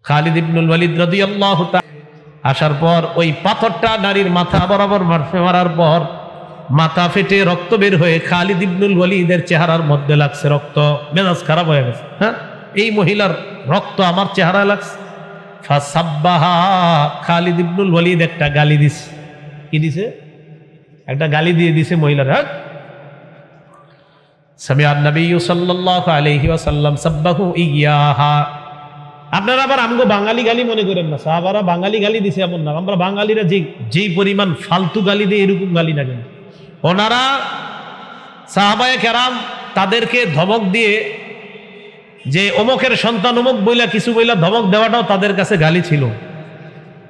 খালিদ ইবনুল ওয়ালিদ রাদিয়াল্লাহু তাআলা আসার পর ওই পাথরটা নারীর মাথা বরাবর মারার পর মাথা ফেটে রক্ত বের হয়ে খালিদ ইবনুল ওয়ালিদের চেহারার মধ্যে লাগছে রক্ত। মেজাজ খারাপ হয়ে গেছে, হ্যাঁ, এই মহিলার রক্ত আমার চেহারায় লাগছে। ফাসাব্বাহা, খালিদ ইবনুল ওয়ালিদ একটা গালি দিছে। কি দিছে? একটা গালি দিয়ে দিছে মহিলার। হ্যাঁ, সামিআন নবী সাল্লাল্লাহু আলাইহি ওয়াসাল্লাম সাব্বাহু ইয়াহা। আপনারা আবার আমগো বাঙালি গালি মনে করেন না, সাহাবারা বাঙালি গালি দিছে এমন না। আমরা বাঙালিরা যেই পরিমাণ ফালতু গালি দেয় এরকম গালি না কেন, ওনারা সাহাবায়ে কেরাম তাদেরকে ধমক দিয়ে যে অমুকের সন্তান অমুক বইলা কিছু বইলা ধমক দেওয়াটাও তাদের কাছে গালি ছিল।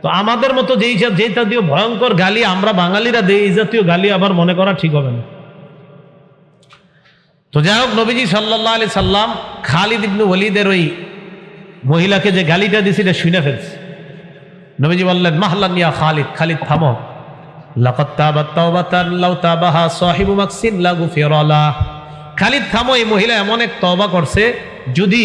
তো আমাদের মতো যেই জাতীয় ভয়ঙ্কর গালি আমরা বাঙালিরা দেই, এই জাতীয় গালি আবার মনে করা ঠিক হবে না। তো যাই হোক, নবীজি সাল্লাল্লাহু আলাইহি সাল্লাম খালিদ ইবনে ওয়ালিদের ওই মহিলাকে যে গালিটা দিয়েছে এটা শুনে ফেলছে। নবীজি বললেন, মাহলান ইয়া খালিদ, খালিদ থামো। লাকাদ তাবাত তাওবাতান লাউ তাবাহা সাহিবু মাকসিন লা গুফিরা লা। খালিদ থামো, এই মহিলা এমন এক তওবা করছে, যদি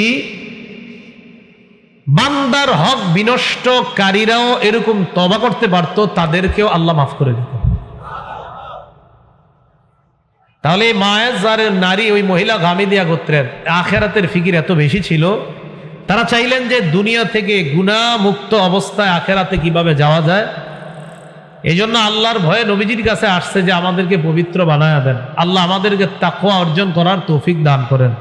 বান্দার হক বিনষ্টকারীরাও এরকম তওবা করতে পারতো তাদেরকেও আল্লাহ মাফ করে দিত। তাহলে মায়ের যারের নারী ওই মহিলা গামিদিয়া গোত্রের আখেরাতের ফিকির এত বেশি ছিল, তারা চাইলেন যে দুনিয়া থেকে গুনাহ মুক্ত অবস্থায় আখেরাতে কিভাবে যাওয়া যায়। এই জন্য আল্লাহর ভয়ে নবীজির কাছে আসছে যে আমাদেরকে পবিত্র বানায়া দেন, আল্লাহ আমাদেরকে তাকওয়া অর্জন করার তৌফিক দান করেন।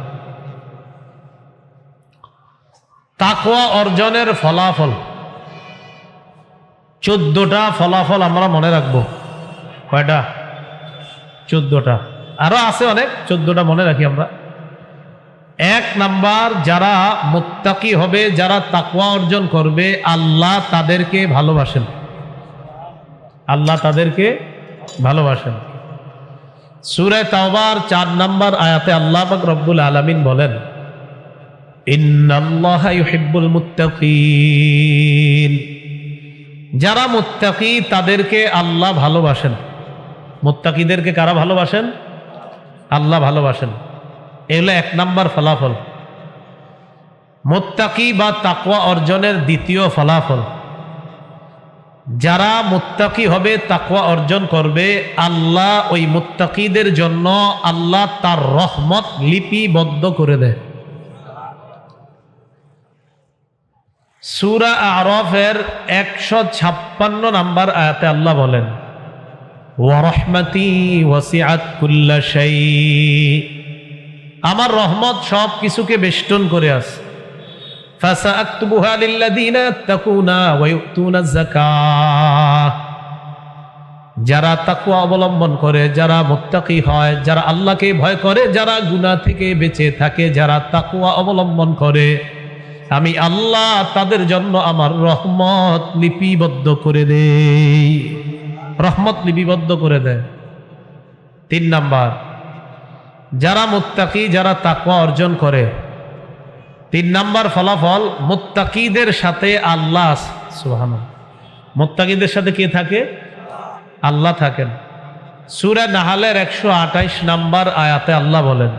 তাকওয়া অর্জনের ফলাফল 14টা ফলাফল আমরা মনে রাখবো। কয়টা? 14টা। আরো আছে অনেক, 14টা মনে রাখি আমরা। 1 নাম্বার, যারা মুত্তাকি হবে, যারা তাকওয়া অর্জন করবে, আল্লাহ তাদেরকে ভালোবাসেন। আল্লাহ তাদেরকে ভালোবাসেন। সূরা তাওবার 4 নাম্বার আয়াতে আল্লাহ পাক রব্বুল আলামিন বলেন, ইন্নাল্লাহা ইউহিব্বুল মুত্তাকিন। যারা মুত্তাকি তাদেরকে আল্লাহ ভালোবাসেন। মুত্তাকিদেরকে কারা ভালোবাসেন? আল্লাহ ভালোবাসেন। এগুলো 1 নাম্বার ফলাফল। মুত্তাকি বা তাকওয়া অর্জনের দ্বিতীয় ফলাফল, যারা মুত্তাকি হবে, তাকওয়া অর্জন করবে, আল্লাহ ওই মুত্তাকিদের জন্য আল্লাহ তার রহমত লিপিবদ্ধ করে দেয়। সূরা আরাফের 156 নাম্বার আয়াতে আল্লাহ বলেন, ওয়া রাহমাতি ওয়াসিআত কুল্লা শাই। আমার রহমত সব কিছুকে বেষ্টন করে আছে। ফাসাআকতুবুহা লিল্লাযিনা ইয়াত্তাকুনা ওয়া ইউতুনাজ যাকাত। যারা তাকওয়া অবলম্বন করে, যারা মুত্তাকি হয়, যারা আল্লাহকে ভয় করে, যারা গুনাহ থেকে বেঁচে থাকে, যারা তাকওয়া অবলম্বন করে, আমি আল্লাহ তাদের জন্য আমার রহমত লিপিবদ্ধ করে দেই। রহমত লিপিবদ্ধ করে দেয়। 3 নাম্বার, যারা মুত্তাকি, যারা তাকওয়া অর্জন করে, 3 নাম্বার ফলাফল, মুত্তাকিদের সাথে আল্লাহ। সুবহানাল্লাহ। মুত্তাকিদের সাথে কে থাকে? আল্লাহ থাকেন। সূরা নাহলের 128 নাম্বার আয়াতে আল্লাহ বলেন,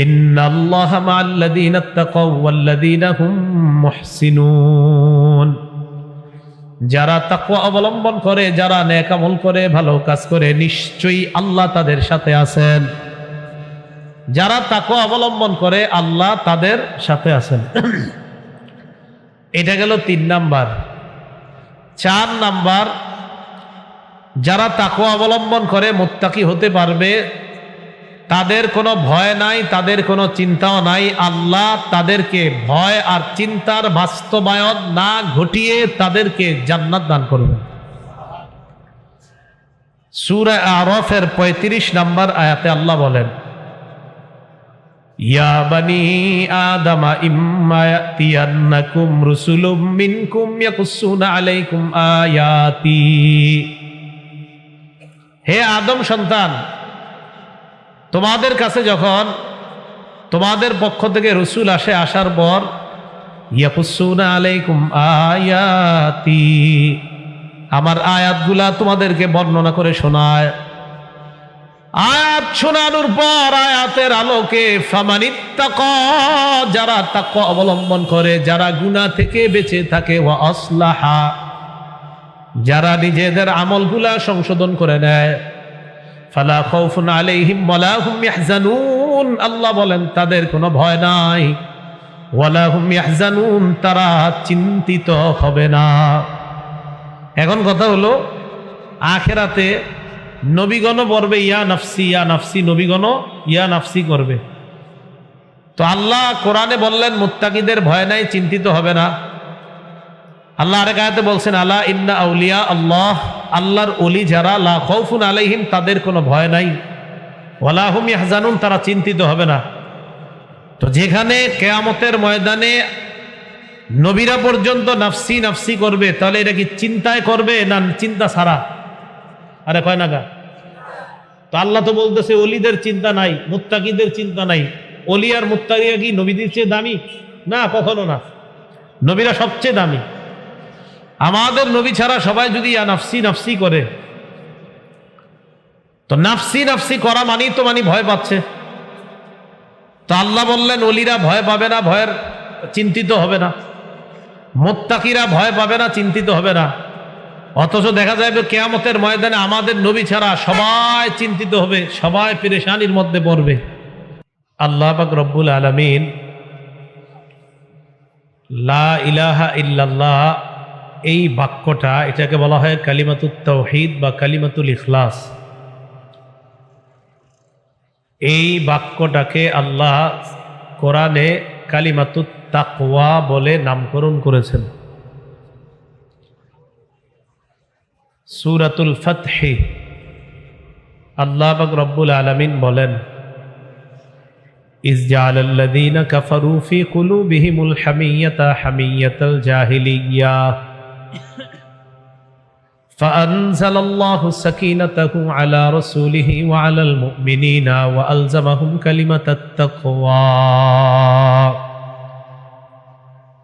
ইন্নাল্লাহা মা'আল্লাযীনা তাকাও ওয়াল্লাযীনা হুম মুহসিনুন। যারা তাকওয়া অবলম্বন করে, যারা নেক আমল করে, ভালো কাজ করে, নিশ্চয়ই আল্লাহ তাদের সাথে আছেন। যারা তাকওয়া অবলম্বন করে, আল্লাহ তাদের সাথে আছেন। এটা গেল 3 নাম্বার। 4 নাম্বার, যারা তাকওয়া অবলম্বন করে মুত্তাকি হতে পারবে, তাদের কোনো ভয় নাই, তাদের কোনো চিন্তাও নাই। আল্লাহ তাদেরকে ভয় আর চিন্তার বাস্তবায়ন না ঘটিয়ে তাদেরকে জান্নাত দান করবেন। সূরা আরাফের 35 নাম্বার আয়াতে আল্লাহ বলেন, ইয়া বানি আদামা ইম্মা ইয়াতিয়ান্নাকুম রুসুলুম মিনকুম ইয়াকুসুনা আলাইকুম আয়াতি। হে আদম সন্তান, তোমাদের কাছে যখন তোমাদের পক্ষ থেকে রসুল আসে, আসার পর ইয়াকুসুনা আলাইকুম আয়াতি, আমার আয়াতগুলা তোমাদেরকে বর্ণনা করে শোনায়। আয়াত শোনানোর পর আয়াতের আলোকে ফামানিত্তাকা, যারা তাকওয়া অবলম্বন করে, যারা গুনাহ থেকে বেঁচে থাকে, ওয়া আসলাহা, যারা নিজেদের আমলগুলা সংশোধন করে নেয়, ফালা খাউফুন আলাইহিম ওয়ালা হুম ইয়াহজানুন, আল্লাহ বলেন তাদের কোনো ভয় নাই, ওয়ালা হুম ইয়াহজানুন, তারা চিন্তিত হবে না। এখন কথা হলো, আখিরাতে নবীগণ বলবে ইয়া নাফসি ইয়া নাফসি, নবীগণ ইয়া নাফসি করবে। তো আল্লাহ কোরআনে বললেন মুত্তাকিদের ভয় নাই, চিন্তিত হবে না। আল্লাহ আরেক আয়াতে বলছেন আলা ইন্না আউলিয়া আল্লাহ, আল্লাহর ওলি যারা, লা খাউফুন আলাইহিম, তাদের কোনো ভয় নাই, ওয়ালা হুম ইয়াহজানুন, তারা চিন্তিত হবে না। তো যেখানে কিয়ামতের ময়দানে নবীরা পর্যন্ত নাফসি নাফসি করবে, তাহলে এটা কি চিন্তায় করবে না চিন্তা ছাড়া? আরে কয় না গা? তো আল্লাহ তো বলতেছে ওলিদের চিন্তা নাই, মুত্তাকিদের চিন্তা নাই। ওলি আর মুত্তাকিরা কি নবীদের চেয়ে দামি? না, কখনো না। নবীরা সবচেয়ে দামি। আমাদের নবী ছাড়া সবাই যদি ইয়া নাফসি নাফসি করে, তো নাফসি নাফসি করা মানেই তো ভয় পাচ্ছে। তো আল্লাহ বললেন ওলিরা ভয় পাবে না, ভয়ের চিন্তিত হবে না, মুত্তাকিরা ভয় পাবে না, চিন্তিত হবে না। অথচ দেখা যাবে কিয়ামতের ময়দানে আমাদের নবী ছাড়া সবাই চিন্তিত হবে, সবাই পেরেশানির মধ্যে পড়বে। আল্লাহ পাক রব্বুল আলামিন লা ইলাহা ইল্লাল্লাহ, এই বাক্যটা, এটাকে বলা হয় কালিমাতুত তাওহীদ বা কালিমাতুল ইখলাস। এই বাক্যটাকে আল্লাহ কোরআনে কালিমাতুত তাকওয়া বলে নামকরণ করেছেন। সূরাতুল ফাতহে আল্লাহ পাক রব্বুল আলামিন বলেন ইজ জাআলাল্লাযীনা কাফারু ফী কুলূবিহিমুল হামিয়্যাতা হামিয়্যাতাল জাহিলিয়্যা ফাআনজালাল্লাহু সাকিনাতাহু আলা রাসূলিহি ওয়া আলাল মুমিনিনা ওয়া আলজামাহুম কালিমাতাত তাকওয়া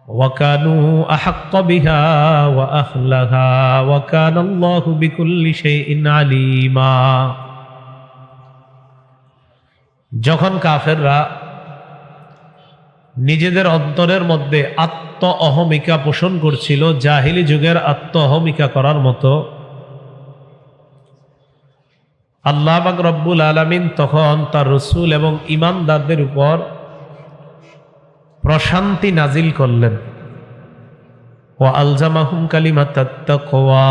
ওয়া কানু আহাক্কা বিহা ওয়া আহলাহা ওয়া কানাল্লাহু বিকুল্লি শাইইন আলীমা। যখন কাফেররা নিজেদের অন্তরের মধ্যে আত্ম অহমিকা পোষণ করছিল, জাহিলি যুগের আত্ম অহমিকা করার মতো, আল্লাহ পাক রব্বুল আলামিন তখন তার রাসূল এবং ঈমানদারদের উপর প্রশান্তি নাজিল করলেন। ওয়া আলজামাহুম কালিমাতাত তাকওয়া,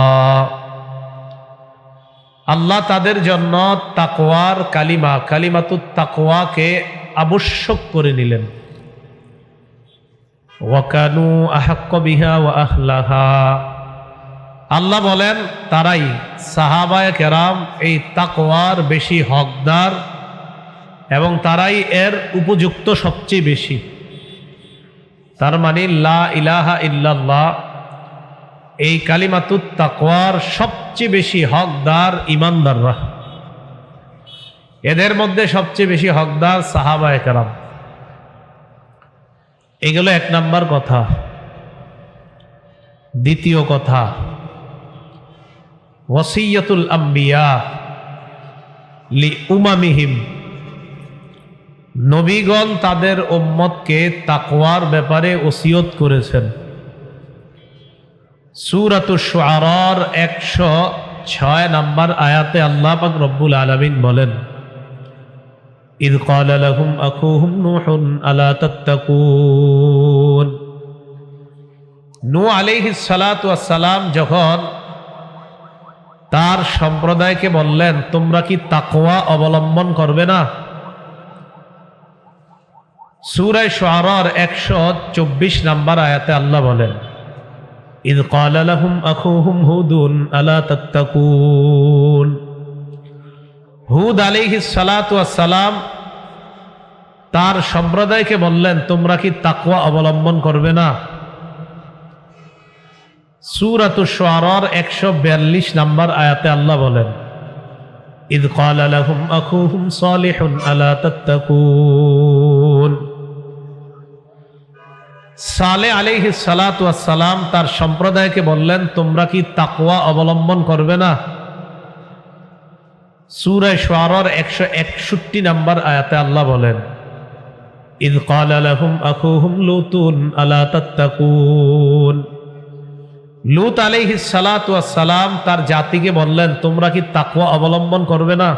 আল্লাহ তাদের জন্য তাকওয়ার কালিমা, কালিমাতুত তাকওয়াকে আবশ্যক করে নিলেন। ওয়া কানু আহাক্কা বিহা ওয়া আহলাহা, আল্লাহ বলেন তারাই, সাহাবায়ে কেরাম, এই তাকওয়ার বেশি হকদার এবং তারাই এর উপযুক্ত সবচেয়ে বেশি। তার মানে লা ইলাহা ইল্লাল্লাহ, এই কালিমাতুত তাকওয়ার সবচেয়ে বেশি হকদার ঈমানদাররা। এদের মধ্যে সবচেয়ে বেশি হকদার সাহাবায়ে কেরাম। এগুলো এক নাম্বার কথা। দ্বিতীয় কথা, ওয়াসিয়াতুল আম্বিয়া লি উমামিহিম, নবীগণ তাদের উম্মতকে তাকওয়ার ব্যাপারে ওসিয়ত করেছেন। সূরাতুশ শুআরার 106 নম্বর আয়াতে আল্লাহ পাক রব্বুল আলামিন বলেন ইয ক্বালা লাহুম আখুহুম নূহুন আলা তাত্তাকুন। নূহ আলাইহিস সালাতু ওয়াস সালাম যখন তার সম্প্রদায়কে বললেন তোমরা কি তাকওয়া অবলম্বন করবে না, সূরা শুআরার 124 নম্বর আয়াতে আল্লাহ বলেন ইয ক্বালা লাহুম আখুহুম হুদুন আলা তাত্তাকুন। হুদ আলাইহিস সালাতু ওয়াস সালাম তার সম্প্রদায়কে বললেন তোমরা কি তাকওয়া অবলম্বন করবে না। সূরাতুশ শুআরার 142 নম্বর আয়াতে আল্লাহ বলেন ইয ক্বালা লাহুম আখুহুম সালিহুন আলা তাত্তাকুন। সালেহ আলাইহিস সালাতু ওয়াস সালাম তার সম্প্রদায়কে বললেন তোমরা কি তাকওয়া অবলম্বন করবে না। সূরা শুআরার 161 নম্বর আয়াতে আল্লাহ বলেন, ইয ক্বালা লাহুম আখুহুম লুতুন আলা তাত্তাকুন। লূত আলাইহিস সালাতু ওয়াস সালাম তার জাতিকে বললেন, তোমরা কি তাকওয়া অবলম্বন করবে না?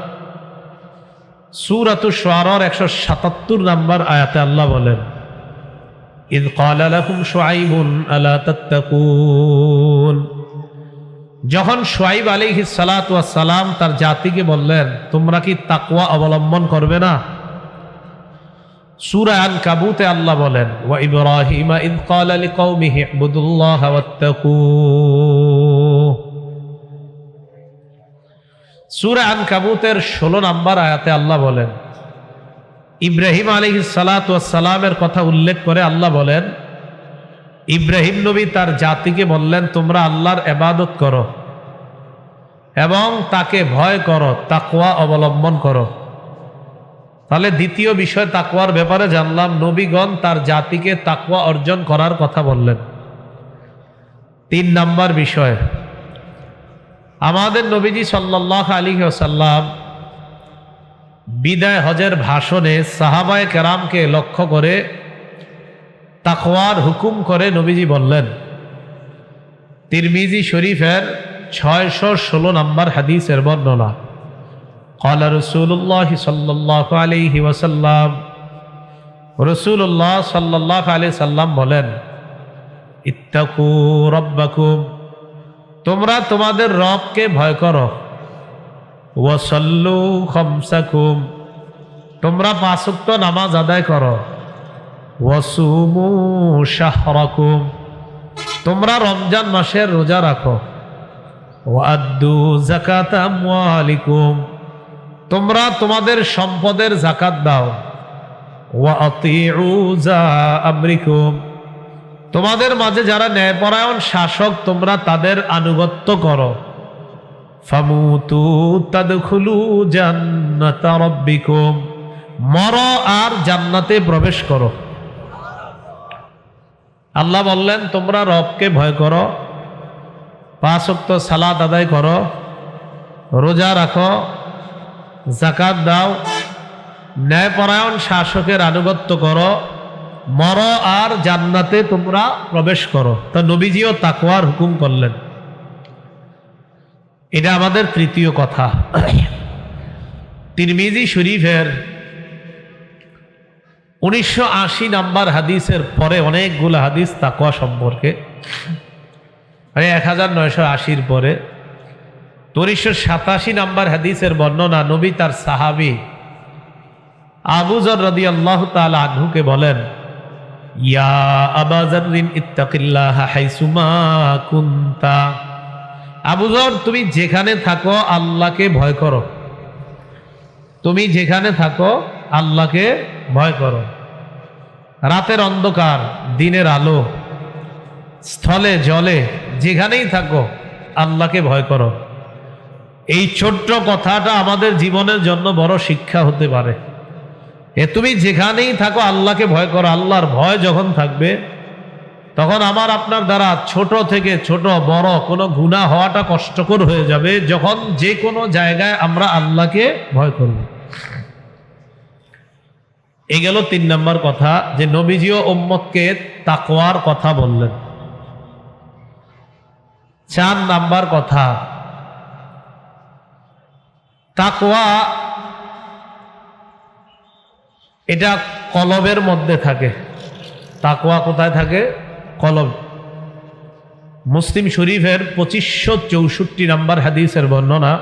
সূরাতুশ শুআরার 177 নম্বর আয়াতে আল্লাহ বলেন, ইয ক্বালা লাহুম শুআইবুন আলা তাত্তাকুন। যখন শুআইব আলাইহিস সালাতু ওয়াস সালাম তার জাতিকে বললেন, তোমরা কি তাকওয়া অবলম্বন করবে না? সূরা আনকাবুতে আল্লাহ বলেন, ওয়া ইব্রাহিমা ইয ক্বালা লিকওমিহি ইবুদুল্লাহা ওয়াত্তাকু। সূরা আনকাবুতের 16 নম্বর আয়াতে আল্লাহ বলেন, ইব্রাহিম আলাইহিস সালাতু ওয়াস সালামের কথা উল্লেখ করে আল্লাহ বলেন, ইব্রাহিম নবী তার জাতিকে বললেন, তোমরা আল্লাহর ইবাদত করো এবং তাকে ভয় করো, তাকওয়া অবলম্বন করো। তাহলে দ্বিতীয় বিষয় তাকওয়ার ব্যাপারে জানলাম, নবীগণ তার জাতিকে তাকওয়া অর্জন করার কথা বললেন। 3 নম্বর বিষয়, আমাদের নবীজি সাল্লাল্লাহু আলাইহি ওয়াসাল্লাম বিদায় হজের ভাষণে সাহাবায়ে কেরামকে লক্ষ্য করে তাকওয়ার হুকুম করে নবীজি বললেন। তিরমিজি শরীফের 616 নম্বর হাদিসের বর্ণনা, قال رسول الله صلى الله عليه وسلم, রাসূলুল্লাহ সাল্লাল্লাহু আলাইহি সাল্লাম বলেন, ইত্তাকু রাব্বাকুম, তোমরা তোমাদের রবকে ভয় করো, ওয়াসাল্লু খামসাকুম, তোমরা 5 ওয়াক্ত নামাজ আদায় করো, ওয়াসুমু শাহরাকুম, তোমরা রমজান মাসের রোজা রাখো, ওয়াদ্দু যাকাত আমওয়ালিকুম, তোমরা তোমাদের সম্পদের যাকাত দাও, ওয়া আতিউ যা আমরিকুম, তোমাদের মাঝে যারা ন্যায়পরায়ণ শাসক তোমরা তাদের আনুগত্য করো, ফামুতু তাদখুলু জান্নাতা রাব্বিকুম, মরো আর জান্নাতে প্রবেশ করো। আল্লাহ বললেন, তোমরা রবকে ভয় করো, 5 ওয়াক্ত সালাত আদায় করো, রোজা রাখো, যাকাত দাও, ন্যায়পরায়ণ শাসকের আনুগত্য করো, মরো আর জান্নাতে তোমরা প্রবেশ করো। তো নবীজিও তাকওয়ার হুকুম করলেন। এটা আমাদের তৃতীয় কথা। তিরমিজি শরীফের 1980 নম্বর হাদিসের পরে অনেকগুলো হাদিস তাকওয়া সম্পর্কে, 1980 পরে 1987 নম্বর হাদিসের বর্ণনা, নবী তার সাহাবী আবু যর রাদিয়াল্লাহু তাআলা আনহুকে বলেন, ইয়া আবা যররিন ইত্তাকিল্লাহা হাইসুমা কুনতা, আবু যর তুমি যেখানে থাকো আল্লাহকে ভয় করো, তুমি যেখানে থাকো আল্লাহকে ভয় করো। রাতের অন্ধকার, দিনের আলো, স্থলে জলে যেখানেই থাকো আল্লাহকে ভয় করো। এই ছোট্ট কথাটা আমাদের জীবনের জন্য বড় শিক্ষা হতে পারে। তুমি যেখানেই থাকো আল্লাহকে ভয় করো। আল্লাহর ভয় যখন থাকবে তখন আমার আপনার দ্বারা ছোট থেকে ছোট বড় কোনো গুনাহ হওয়াটা কষ্টকর হয়ে যাবে, যখন যে কোনো জায়গায় আমরা আল্লাহকে ভয় করব। এই গেল 3 নম্বর কথা, যে নবীজিও উম্মতকে তাকওয়ার কথা বললেন। 4 নম্বর কথা, তাকওয়া এটা কলবের মধ্যে থাকে। তাকওয়া কোথায় থাকে? কলব। মুসলিম শরীফের 2564 নম্বর হাদিসের বর্ণনা,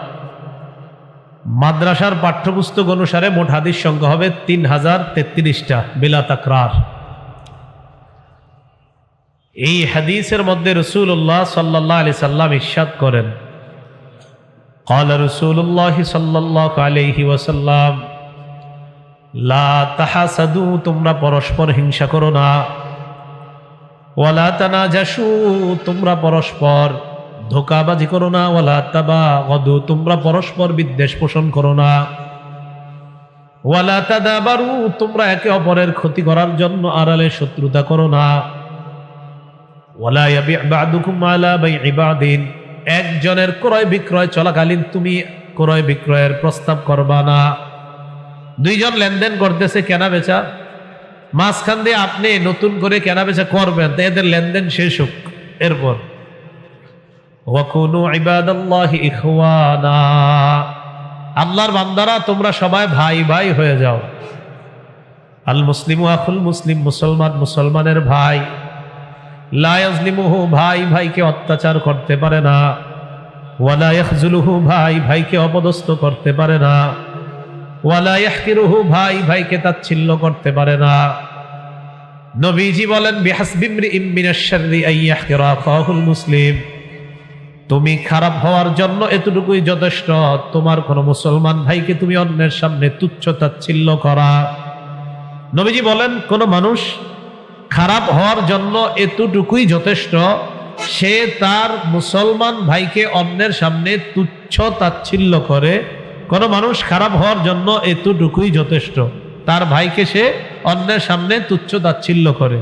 মাদ্রাসার পাঠ্যপুস্তক অনুসারে মোট হাদিস সংখ্যা হবে 3033টা বিলা তাকরার। এই হাদিসের মধ্যে রাসূলুল্লাহ সাল্লাল্লাহু আলাইহি সাল্লাম ইরশাদ করেন, قال رسول الله صلى الله عليه وسلم, লা তাহাসাদু, তোমরা পরস্পর হিংসা করো না, ওয়ালা তানাজাসু, তোমরা পরস্পর ধোঁকাবাজি করো না, ওয়ালা তাবাগাদু, তোমরা পরস্পর বিদ্বেষ পোষণ করো না, ওয়ালা তাদাবারু, তোমরা একে অপরের ক্ষতি করার জন্য আড়ালে শত্রুতা করো না, ওয়ালা ইয়াবি' বা'দুকুম আলা বাই'i বা'দিন, একজনের ক্রয় বিক্রয় চলাকালীন তুমি ক্রয় বিক্রয়ের প্রস্তাব করবা না। দুইজন লেনদেন করতেছে, কেনা বেচা, মাঝখান দিয়ে আপনি নতুন করে কেনা বেচা করবেন, তো এদের লেনদেন শেষ হোক। এরপর ওয়াকুনু ইবাদাল্লাহি ইখওয়ানা, আল্লাহর বান্দারা তোমরা সবাই ভাই ভাই হয়ে যাও। আল মুসলিমু আখুল মুসলিম, মুসলমান মুসলমানের ভাই। লা ইয়াজলিমুহু, ভাই ভাইকে অত্যাচার করতে পারে না। ওয়ালা ইয়াখজুলুহু, ভাই ভাইকে অপদস্থ করতে পারে না। ওয়ালা ইয়াহকিরুহু, ভাই ভাইকে তাচ্ছিল্য করতে পারে না। নবীজি বলেন বিহাসবি ইমরিইম মিনাশ শাররি আন ইয়াহকিরা আখাহুল মুসলিম, তুমি খারাপ হওয়ার জন্য এতটুকুই যথেষ্ট, তোমার কোন মুসলমান ভাইকে তুমি অন্যের সামনে তুচ্ছ তাচ্ছিল্য করা। নবীজি বলেন কোন মানুষ খারাপ হওয়ার জন্য এতটুকুই যথেষ্ট, সে তার মুসলমান ভাইকে অন্যের সামনে তুচ্ছ তাচ্ছিল্য করে। কোন মানুষ খারাপ হওয়ার জন্য এতটুকুই যথেষ্ট, তার ভাইকে সে অন্যের সামনে তুচ্ছ তাচ্ছিল্য করে।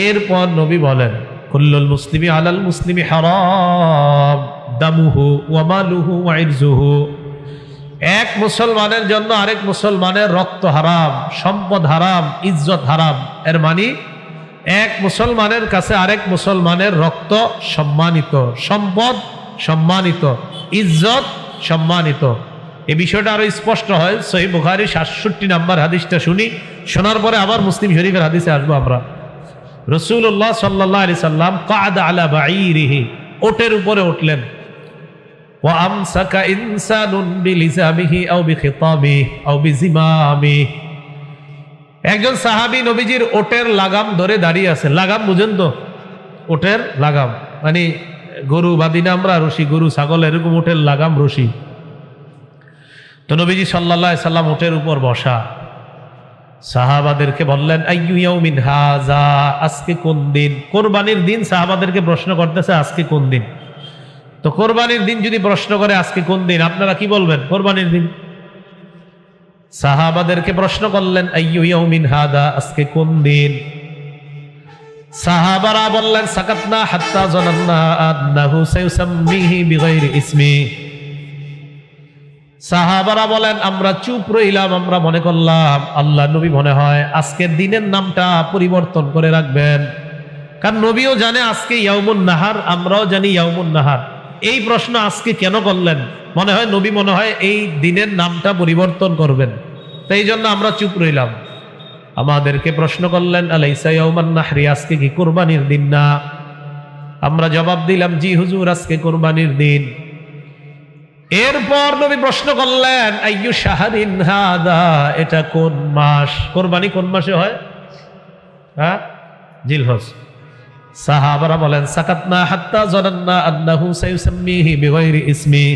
এরপর নবী বলেন কুল্লুল মুসলিমি আলাল মুসলিমি হারাম দামুহু ওয়া মালুহু ওয়া ইরজুহু, এক মুসলমানের জন্য আরেক মুসলমানের রক্ত হারাম, সম্পদ হারাম, ইজ্জত হারাম। এর মানে এক মুসলমানের কাছে আরেক মুসলমানের রক্ত সম্মানিত, সম্পদ সম্মানিত, ইজ্জত সম্মানিত। এই বিষয়টা আরো স্পষ্ট হয় সহিহ বুখারী ৬৭ নম্বর হাদিসটা শুনি, শোনার পরে আবার মুসলিম শরীফের হাদিসে আসবো আমরা। রাসূলুল্লাহ সাল্লাল্লাহু আলাইহি সাল্লাম কা'আদা আলা বাঈরিহি, ওটের উপরে উঠলেন। ওয়া আমসাকা ইনসানুন বিলিজামিহি আও বিখিতামিহি আও বিজিমামিহি, একজন সাহাবী নবীজির ওটের লাগাম ধরে দাঁড়িয়ে আছে। লাগাম বুঝেন তো? ওটের লাগাম মানে গরু বাঁধি না আমরা রশি, গরু ছাগল এরকম ওটের লাগাম রশি। তো নবীজি সাল্লাল্লাহু আলাইহি সাল্লাম ওটের উপর বসা। সাহাবাদেরকে বললেন আইয়ু ইয়াউমিন হাযা, আজকে কোন দিন? কোরবানির দিন। সাহাবাদেরকে প্রশ্ন করতেছে আজকে কোন দিন? তো কোরবানির দিন যদি প্রশ্ন করে আজকে কোন দিন, আপনারা কি বলবেন? কোরবানির দিন। সাহাবাদেরকে প্রশ্ন করলেন আইয়ু ইয়াউমিন হাযা, আজকে কোন দিন? সাহাবারা বললেন সাকাতনা হাত্তা জানান্না আন্নাহু সায়ুসাম্মিহি বিগাইরি ইসমি। সাহাবারা বলেন আমরা চুপ রইলাম, আমরা মনে করলাম আল্লাহ নবী মনে হয় আজকের দিনের নামটা পরিবর্তন করে রাখবেন, কারণ নবীও জানে আজকে ইয়াউমুন নাহার, আমরাও জানি ইয়াউমুন নাহার। এই প্রশ্ন আজকে কেন করলেন? মনে হয় নবী মনে হয় এই দিনের নামটা পরিবর্তন করবেন, তাই জন্য আমরা চুপ রইলাম। আমাদেরকে প্রশ্ন করলেন আলাইসা ইয়াউমান নাহরি, আজকে কি কুরবানির দিন না? আমরা জবাব দিলাম জি হুজুর, আজকে কুরবানির দিন। এরপর নবী প্রশ্ন করলেন আইয়ু শাহরিন হাদা, এটা কোন মাস? কুরবানি কোন মাসে হয়? হ্যাঁ, জিলহজ। সাহাবারা বলেন সাকাতনা হাত্তা জানান্না আন্নাহু সায়ুসাম্মিহি বিগাইরি ইসমি,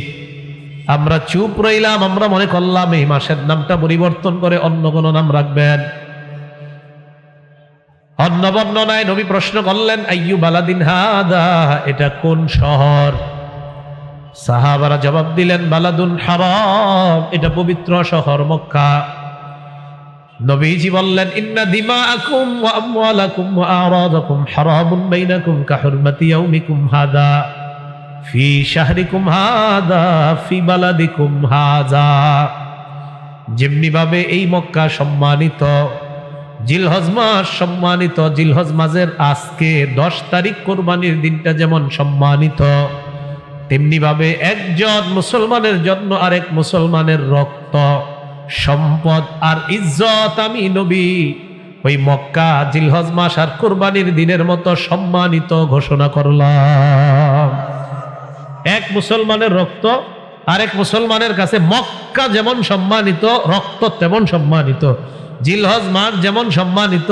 আমরা চুপ রইলাম, আমরা মনে করলাম এই মাসের নামটা পরিবর্তন করে অন্য কোন নাম রাখবেন। অন্য বর্ণনায় নবী প্রশ্ন করলেন আইয়ু বালাদিন হাদা, এটা কোন শহর? সাহাবারা জবাব দিলেন বালাদুন হারাম, এটা পবিত্র শহর মক্কা। নবীজি বললেন ইন্না দিমাআকুম ওয়া আমওয়ালাকুম ওয়া আরাদাকুম হারামুন বাইনাকুম কাহুরমাতি ইয়াউমিকুম হাদা ফি শাহরিকুম হাদা ফি বালাদিকুম হাযা, যেমনি ভাবে এই মক্কা সম্মানিত, জিলহজ মাস সম্মানিত, জিলহজ মাসের আজকে 10 তারিখ কোরবানির দিনটা যেমন সম্মানিত, তেমনি ভাবে একজন মুসলমানের জন্য আরেক মুসলমানের রক্ত, সম্পদ আর ইজ্জত আমি নবী ওই মক্কা জিলহজ মাস আর কোরবানির দিনের মতো সম্মানিত ঘোষণা করলাম। এক মুসলমানের রক্ত আরেক মুসলমানের কাছে মক্কা যেমন সম্মানিত, রক্ত তেমন সম্মানিত, জিলহজ মাস যেমন সম্মানিত,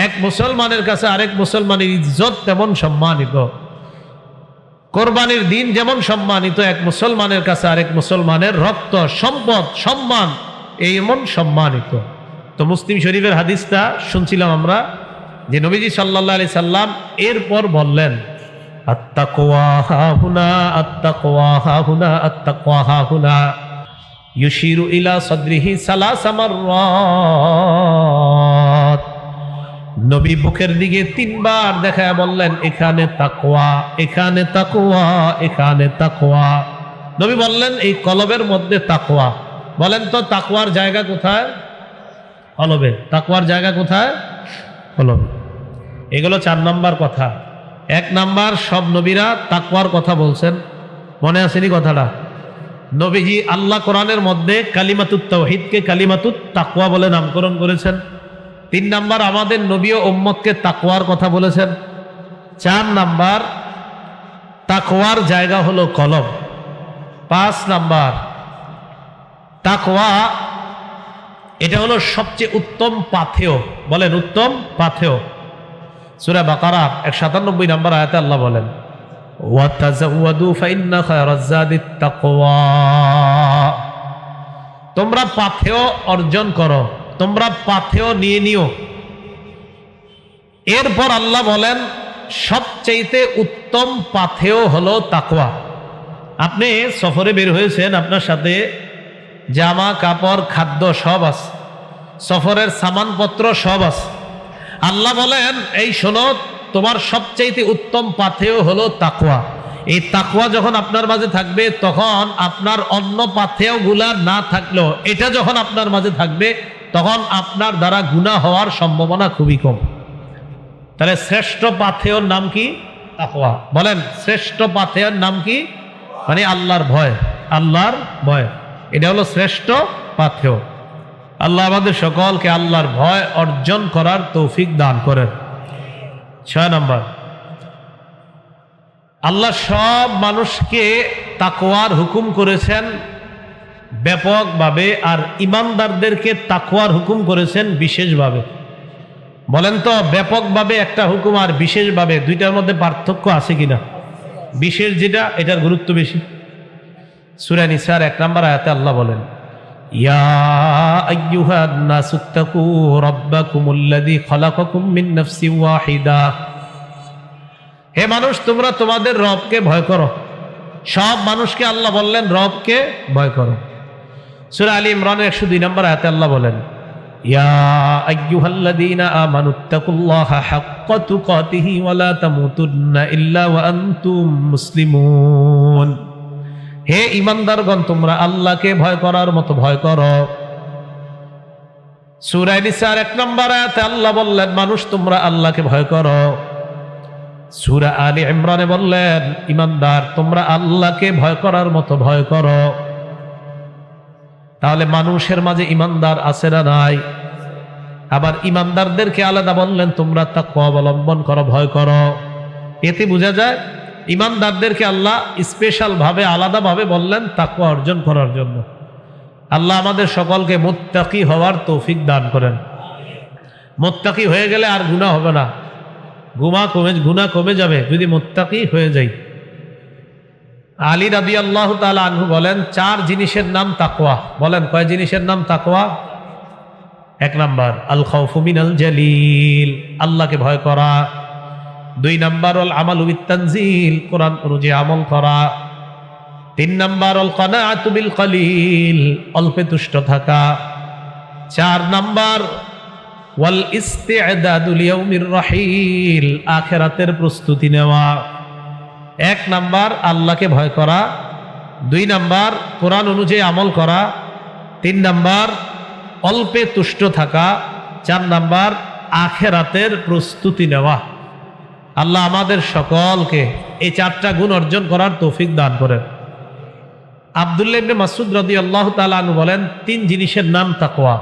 এক মুসলমানের কাছে আরেক মুসলমানের ইজ্জত তেমন সম্মানিত, কোরবানির দিন যেমন সম্মানিত, এক মুসলমানের কাছে আরেক মুসলমানের রক্ত, সম্পদ, সম্মান এমন সম্মানিত। তো মুসলিম শরীফের হাদিসটা শুনছিলাম আমরা যে নবীজি সাল্লাল্লাহু আলাইহি সাল্লাম এরপর বললেন আত্তাকওয়া হাহুনা, আত্তাকওয়া হাহুনা, আত্তাকওয়া হাহুনা, ইউশিরু ইলা সাদরিহি সালাসা মাররাত। নবী বুকের দিকে 3 বার দেখায় বললেন এখানে তাকওয়া, এখানে তাকওয়া, এখানে তাকওয়া। নবী বললেন এই কলবের মধ্যে তাকওয়া। বলেন তো তাকওয়ার জায়গা কোথায়? কলবে। তাকওয়ার জায়গা কোথায়? কলবে। এগুলো 4 নাম্বার কথা। 1 নাম্বার, সব নবীরা তাকওয়ার কথা বলছেন, মনে আসেনি কথাটা? নবীজি আল্লাহ কোরআনের মধ্যে কালিমাতুত তাওহীদকে কালিমাতুত তাকওয়া বলে নামকরণ করেছেন। 3 নাম্বার, আমাদের নবী ও উম্মতকে তাকওয়ার কথা বলেছেন। 4 নাম্বার, তাকওয়ার জায়গা হলো কলব। 5 নাম্বার, তাকওয়া এটা হলো সবচেয়ে উত্তম পাথেয়। বলেন উত্তম পাথেয়। সূরা বাকারা 197 নম্বর আয়াতে আল্লাহ বলেন, ওয়াতাযাওয়াদু ফাইন্না খায়রাজ যাদিত তাকওয়া। তোমরা পাথেয় অর্জন করো, তোমরা পাথেয় নিয়ে নিও। এরপর আল্লাহ বলেন সবচাইতে উত্তম পাথেয় হলো তাকওয়া। আপনি সফরে বের হয়েছেন, আপনার সাথে জামা কাপড় খাদ্য সব আছে, সফরের সামানপত্র সব আছে। আল্লাহ বলেন এই শোনো, তোমার সবচাইতে উত্তম পাথেয় হলো তাকওয়া। এই তাকওয়া যখন আপনার মাঝে থাকবে, তখন আপনার অন্য পাথেয় গুলা না থাকলেও এটা যখন আপনার মাঝে থাকবে, তখন আপনার দ্বারা গুনাহ হওয়ার সম্ভাবনা খুবই কম। তাহলে শ্রেষ্ঠ পাথেয়র নাম কি? তাকওয়া। বলেন শ্রেষ্ঠ পাথেয়র নাম কি? মানে আল্লাহর ভয়। আল্লাহর ভয়, এটা হলো শ্রেষ্ঠ পাথেয়। আল্লাহ আমাদের সকলকে আল্লাহর ভয় অর্জন করার তৌফিক দান করেন। 6 নাম্বার, আল্লাহ সব মানুষকে তাকওয়ার হুকুম করেছেন ব্যাপকভাবে, আর ইমানদারদেরকে তাকওয়ার হুকুম করেছেন বিশেষভাবে। বলেন তো ব্যাপকভাবে একটা হুকুম আর বিশেষভাবে দুইটার মধ্যে পার্থক্য আছে কিনা? বিশেষ যেটা, এটার গুরুত্ব বেশি। সূরা নিসার 1 নম্বর আয়াতে আল্লাহ বলেন, ইয়া আইয়ুহান নাসুত্তাকু রাব্বাকুমুল্লাযী খালাকাকুম মিন নাফসিন ওয়াহিদা। হে মানুষ, তোমরা তোমাদের রবকে ভয় করো। সব মানুষকে আল্লাহ বললেন রবকে ভয় করো। সূরা আলী ইমরানের 102 নম্বর আয়াতে আল্লাহ বলেন, ইয়া আইয়ুহাল্লাযীনা আমানুত্তাকুল্লাহা হাক্কা তুকাতিহি ওয়া লা তামুতুন্না ইল্লা ওয়া আনতুম মুসলিমুন। হে ঈমানদারগণ, তোমরা আল্লাহকে ভয় করার মতো ভয় করো। সূরা নিসার 1 নম্বর আয়াতে আল্লাহ বললেন মানুষ তোমরা আল্লাহকে ভয় করো। সূরা আলী ইমরানে বললেন ঈমানদার তোমরা আল্লাহকে ভয় করার মতো ভয় করো। তাহলে মানুষের মাঝে ঈমানদার আছে না নাই? আবার ঈমানদারদেরকে আলাদা বললেন তোমরা তাকওয়া অবলম্বন করো, ভয় করো। এতে বোঝা যায় ঈমানদারদেরকে আল্লাহ স্পেশাল ভাবে আলাদা ভাবে বললেন তাকওয়া অর্জন করার জন্য। আল্লাহ আমাদের সকলকে মুত্তাকি হওয়ার তৌফিক দান করেন। মুত্তাকি হয়ে গেলে আর গুনাহ হবে না, গুনাহ কমে যাবে যদি মুত্তাকি হয়ে যাই। আলী রাদিয়াল্লাহু তাআলা আনহু বলেন 4 জিনিসের নাম তাকওয়া। বলেন কয় জিনিসের নাম তাকওয়া? 1 নাম্বার আল খাউফু মিনাল জালিল, আল্লাহকে ভয় করা। 2 নাম্বার আল আমালু বিত তানজিল, কোরআন অনুযায়ী আমল করা। 3 নাম্বার আল কানাআতু বিল কলিল, অল্পে তুষ্ট থাকা। 4 নাম্বার ওয়াল ইস্তি'দাদু লিয়াউমির রাহিল, আখিরাতের প্রস্তুতি নেওয়া। 1 নাম্বার আল্লাহকে ভয় করা, 2 নাম্বার কোরআন অনুযায়ী আমল করা, 3 নাম্বার অল্পে তুষ্ট থাকা, 4 নাম্বার আখিরাতের প্রস্তুতি নেওয়া। আল্লাহ আমাদের সকলকে এই 4টা গুণ অর্জন করার তৌফিক দান করেন। আব্দুল্লাহ ইবনে মাসউদ রাদিয়াল্লাহু তাআলা আনহু বলেন 3 জিনিসের নাম তাকওয়া।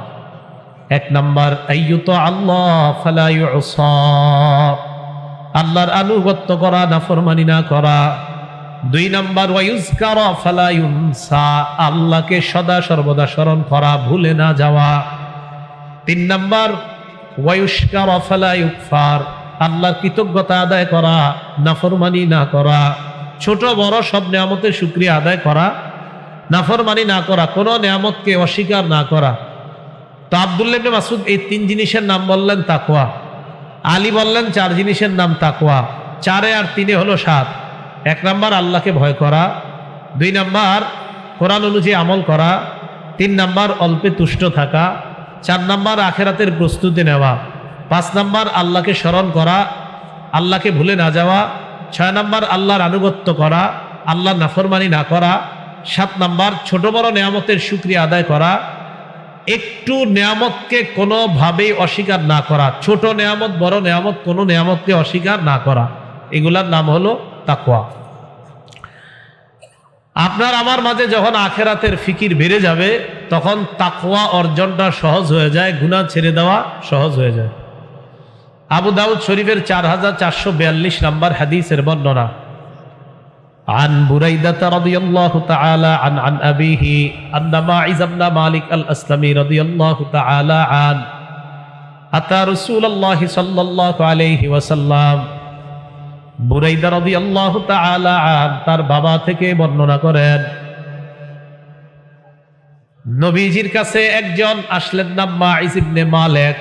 1 নাম্বার আইয়ুতা আল্লাহ ফালা ইউসা, আল্লাহর আনুগত্য করা, নাফরমানি না করা। 2 নাম্বার ওয়ায়ুযকারা ফালা ইউনসা, আল্লাহকে সদা সর্বদা স্মরণ করা, ভুলে না যাওয়া। 3 নাম্বার ওয়ায়ুশকারা ফালা ইউকফার, আল্লাহর কৃতজ্ঞতা আদায় করা, নাফরমানি না করা। ছোট বড় সব নিয়ামতের শুকরিয়া আদায় করা, নাফরমানি না করা, কোনো নিয়ামতকে অস্বীকার না করা। তো আব্দুল্লাহ ইবনে মাসউদ এই 3 জিনিসের নাম বললেন তাকওয়া। আলী বললেন 4 জিনিসের নাম তাকওয়া। 4 আর 3 হলো 7। 1 নাম্বার আল্লাহকে ভয় করা, 2 নাম্বার কোরআন অনুযায়ী আমল করা, 3 নাম্বার অল্পে তুষ্ট থাকা, 4 নাম্বার আখিরাতের প্রস্তুতি নেওয়া, 5 নাম্বার আল্লাহকে স্মরণ করা, আল্লাহকে ভুলে না যাওয়া, 6 নাম্বার আল্লাহর আনুগত্য করা, আল্লাহর নাফরমানি না করা, 7 নাম্বার ছোট বড় নিয়ামতের শুকরিয়া আদায় করা, একটু নিয়ামতকে কোনোভাবেই অস্বীকার না করা, ছোট নিয়ামত বড় নিয়ামত কোনো নিয়ামতকে অস্বীকার না করা, এগুলার নাম হলো তাকওয়া। আপনার আমার মাঝে যখন আখেরাতের ফিকির বেড়ে যাবে তখন তাকওয়া অর্জনটা সহজ হয়ে যায়, গুনাহ ছেড়ে দেওয়া সহজ হয়ে যায়। আবু দাউদ শরীফের 4442 নম্বর হাদিসের বর্ণনা, عن بريدة رضي الله تعالى عن أبيه أن ماعز بن مالك الأسلمي رضي الله تعالى عنه أتى رسول الله صلى الله عليه وسلم। বুরাইদা রাদিয়াল্লাহু তাআলা আন তার বাবা থেকে বর্ণনা করেন, নবীজির কাছে একজন আসলেন, নাম মাইজ ইবনে মালিক।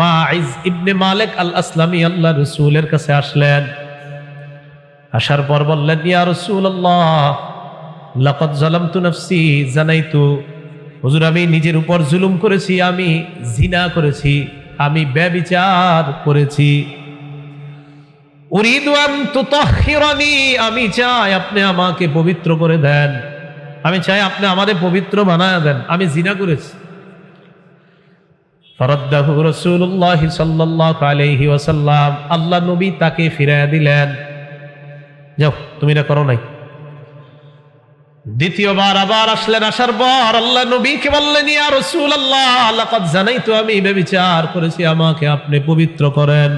মাইজ ইবনে মালিক আল আসলামি আল্লাহ রাসূলের কাছে আসলেন। আসার পর বললেন, ইয়া রাসূলুল্লাহ লাকাদ যালামতু নাফসি জানাইতু, হুজুর আমি নিজের উপর জুলুম করেছি, আমি জিনা করেছি, আমি ব্যভিচার করেছি। উরিদু আন তুতাহহিরানি, আমি চাই আপনি আমাকে পবিত্র করে দেন, আমি চাই আপনি আমারে পবিত্র বানায় দেন, আমি জিনা করেছি। ফারাদ্দাহু রাসূলুল্লাহ সাল্লাল্লাহু আলাইহি ওয়াসাল্লাম, আল্লাহ নবী তাকে ফিরাইয়া দিলেন, যাও তুমি এটা করো নাই। দ্বিতীয়বার আবার আসলেন, আসার পর আল্লাহ নবীকে বললেন, ইয়া রাসূলুল্লাহ লাকাদ জানাইতু, আমি ব্যভিচার করেছি, আমাকে আপনি পবিত্র করেন।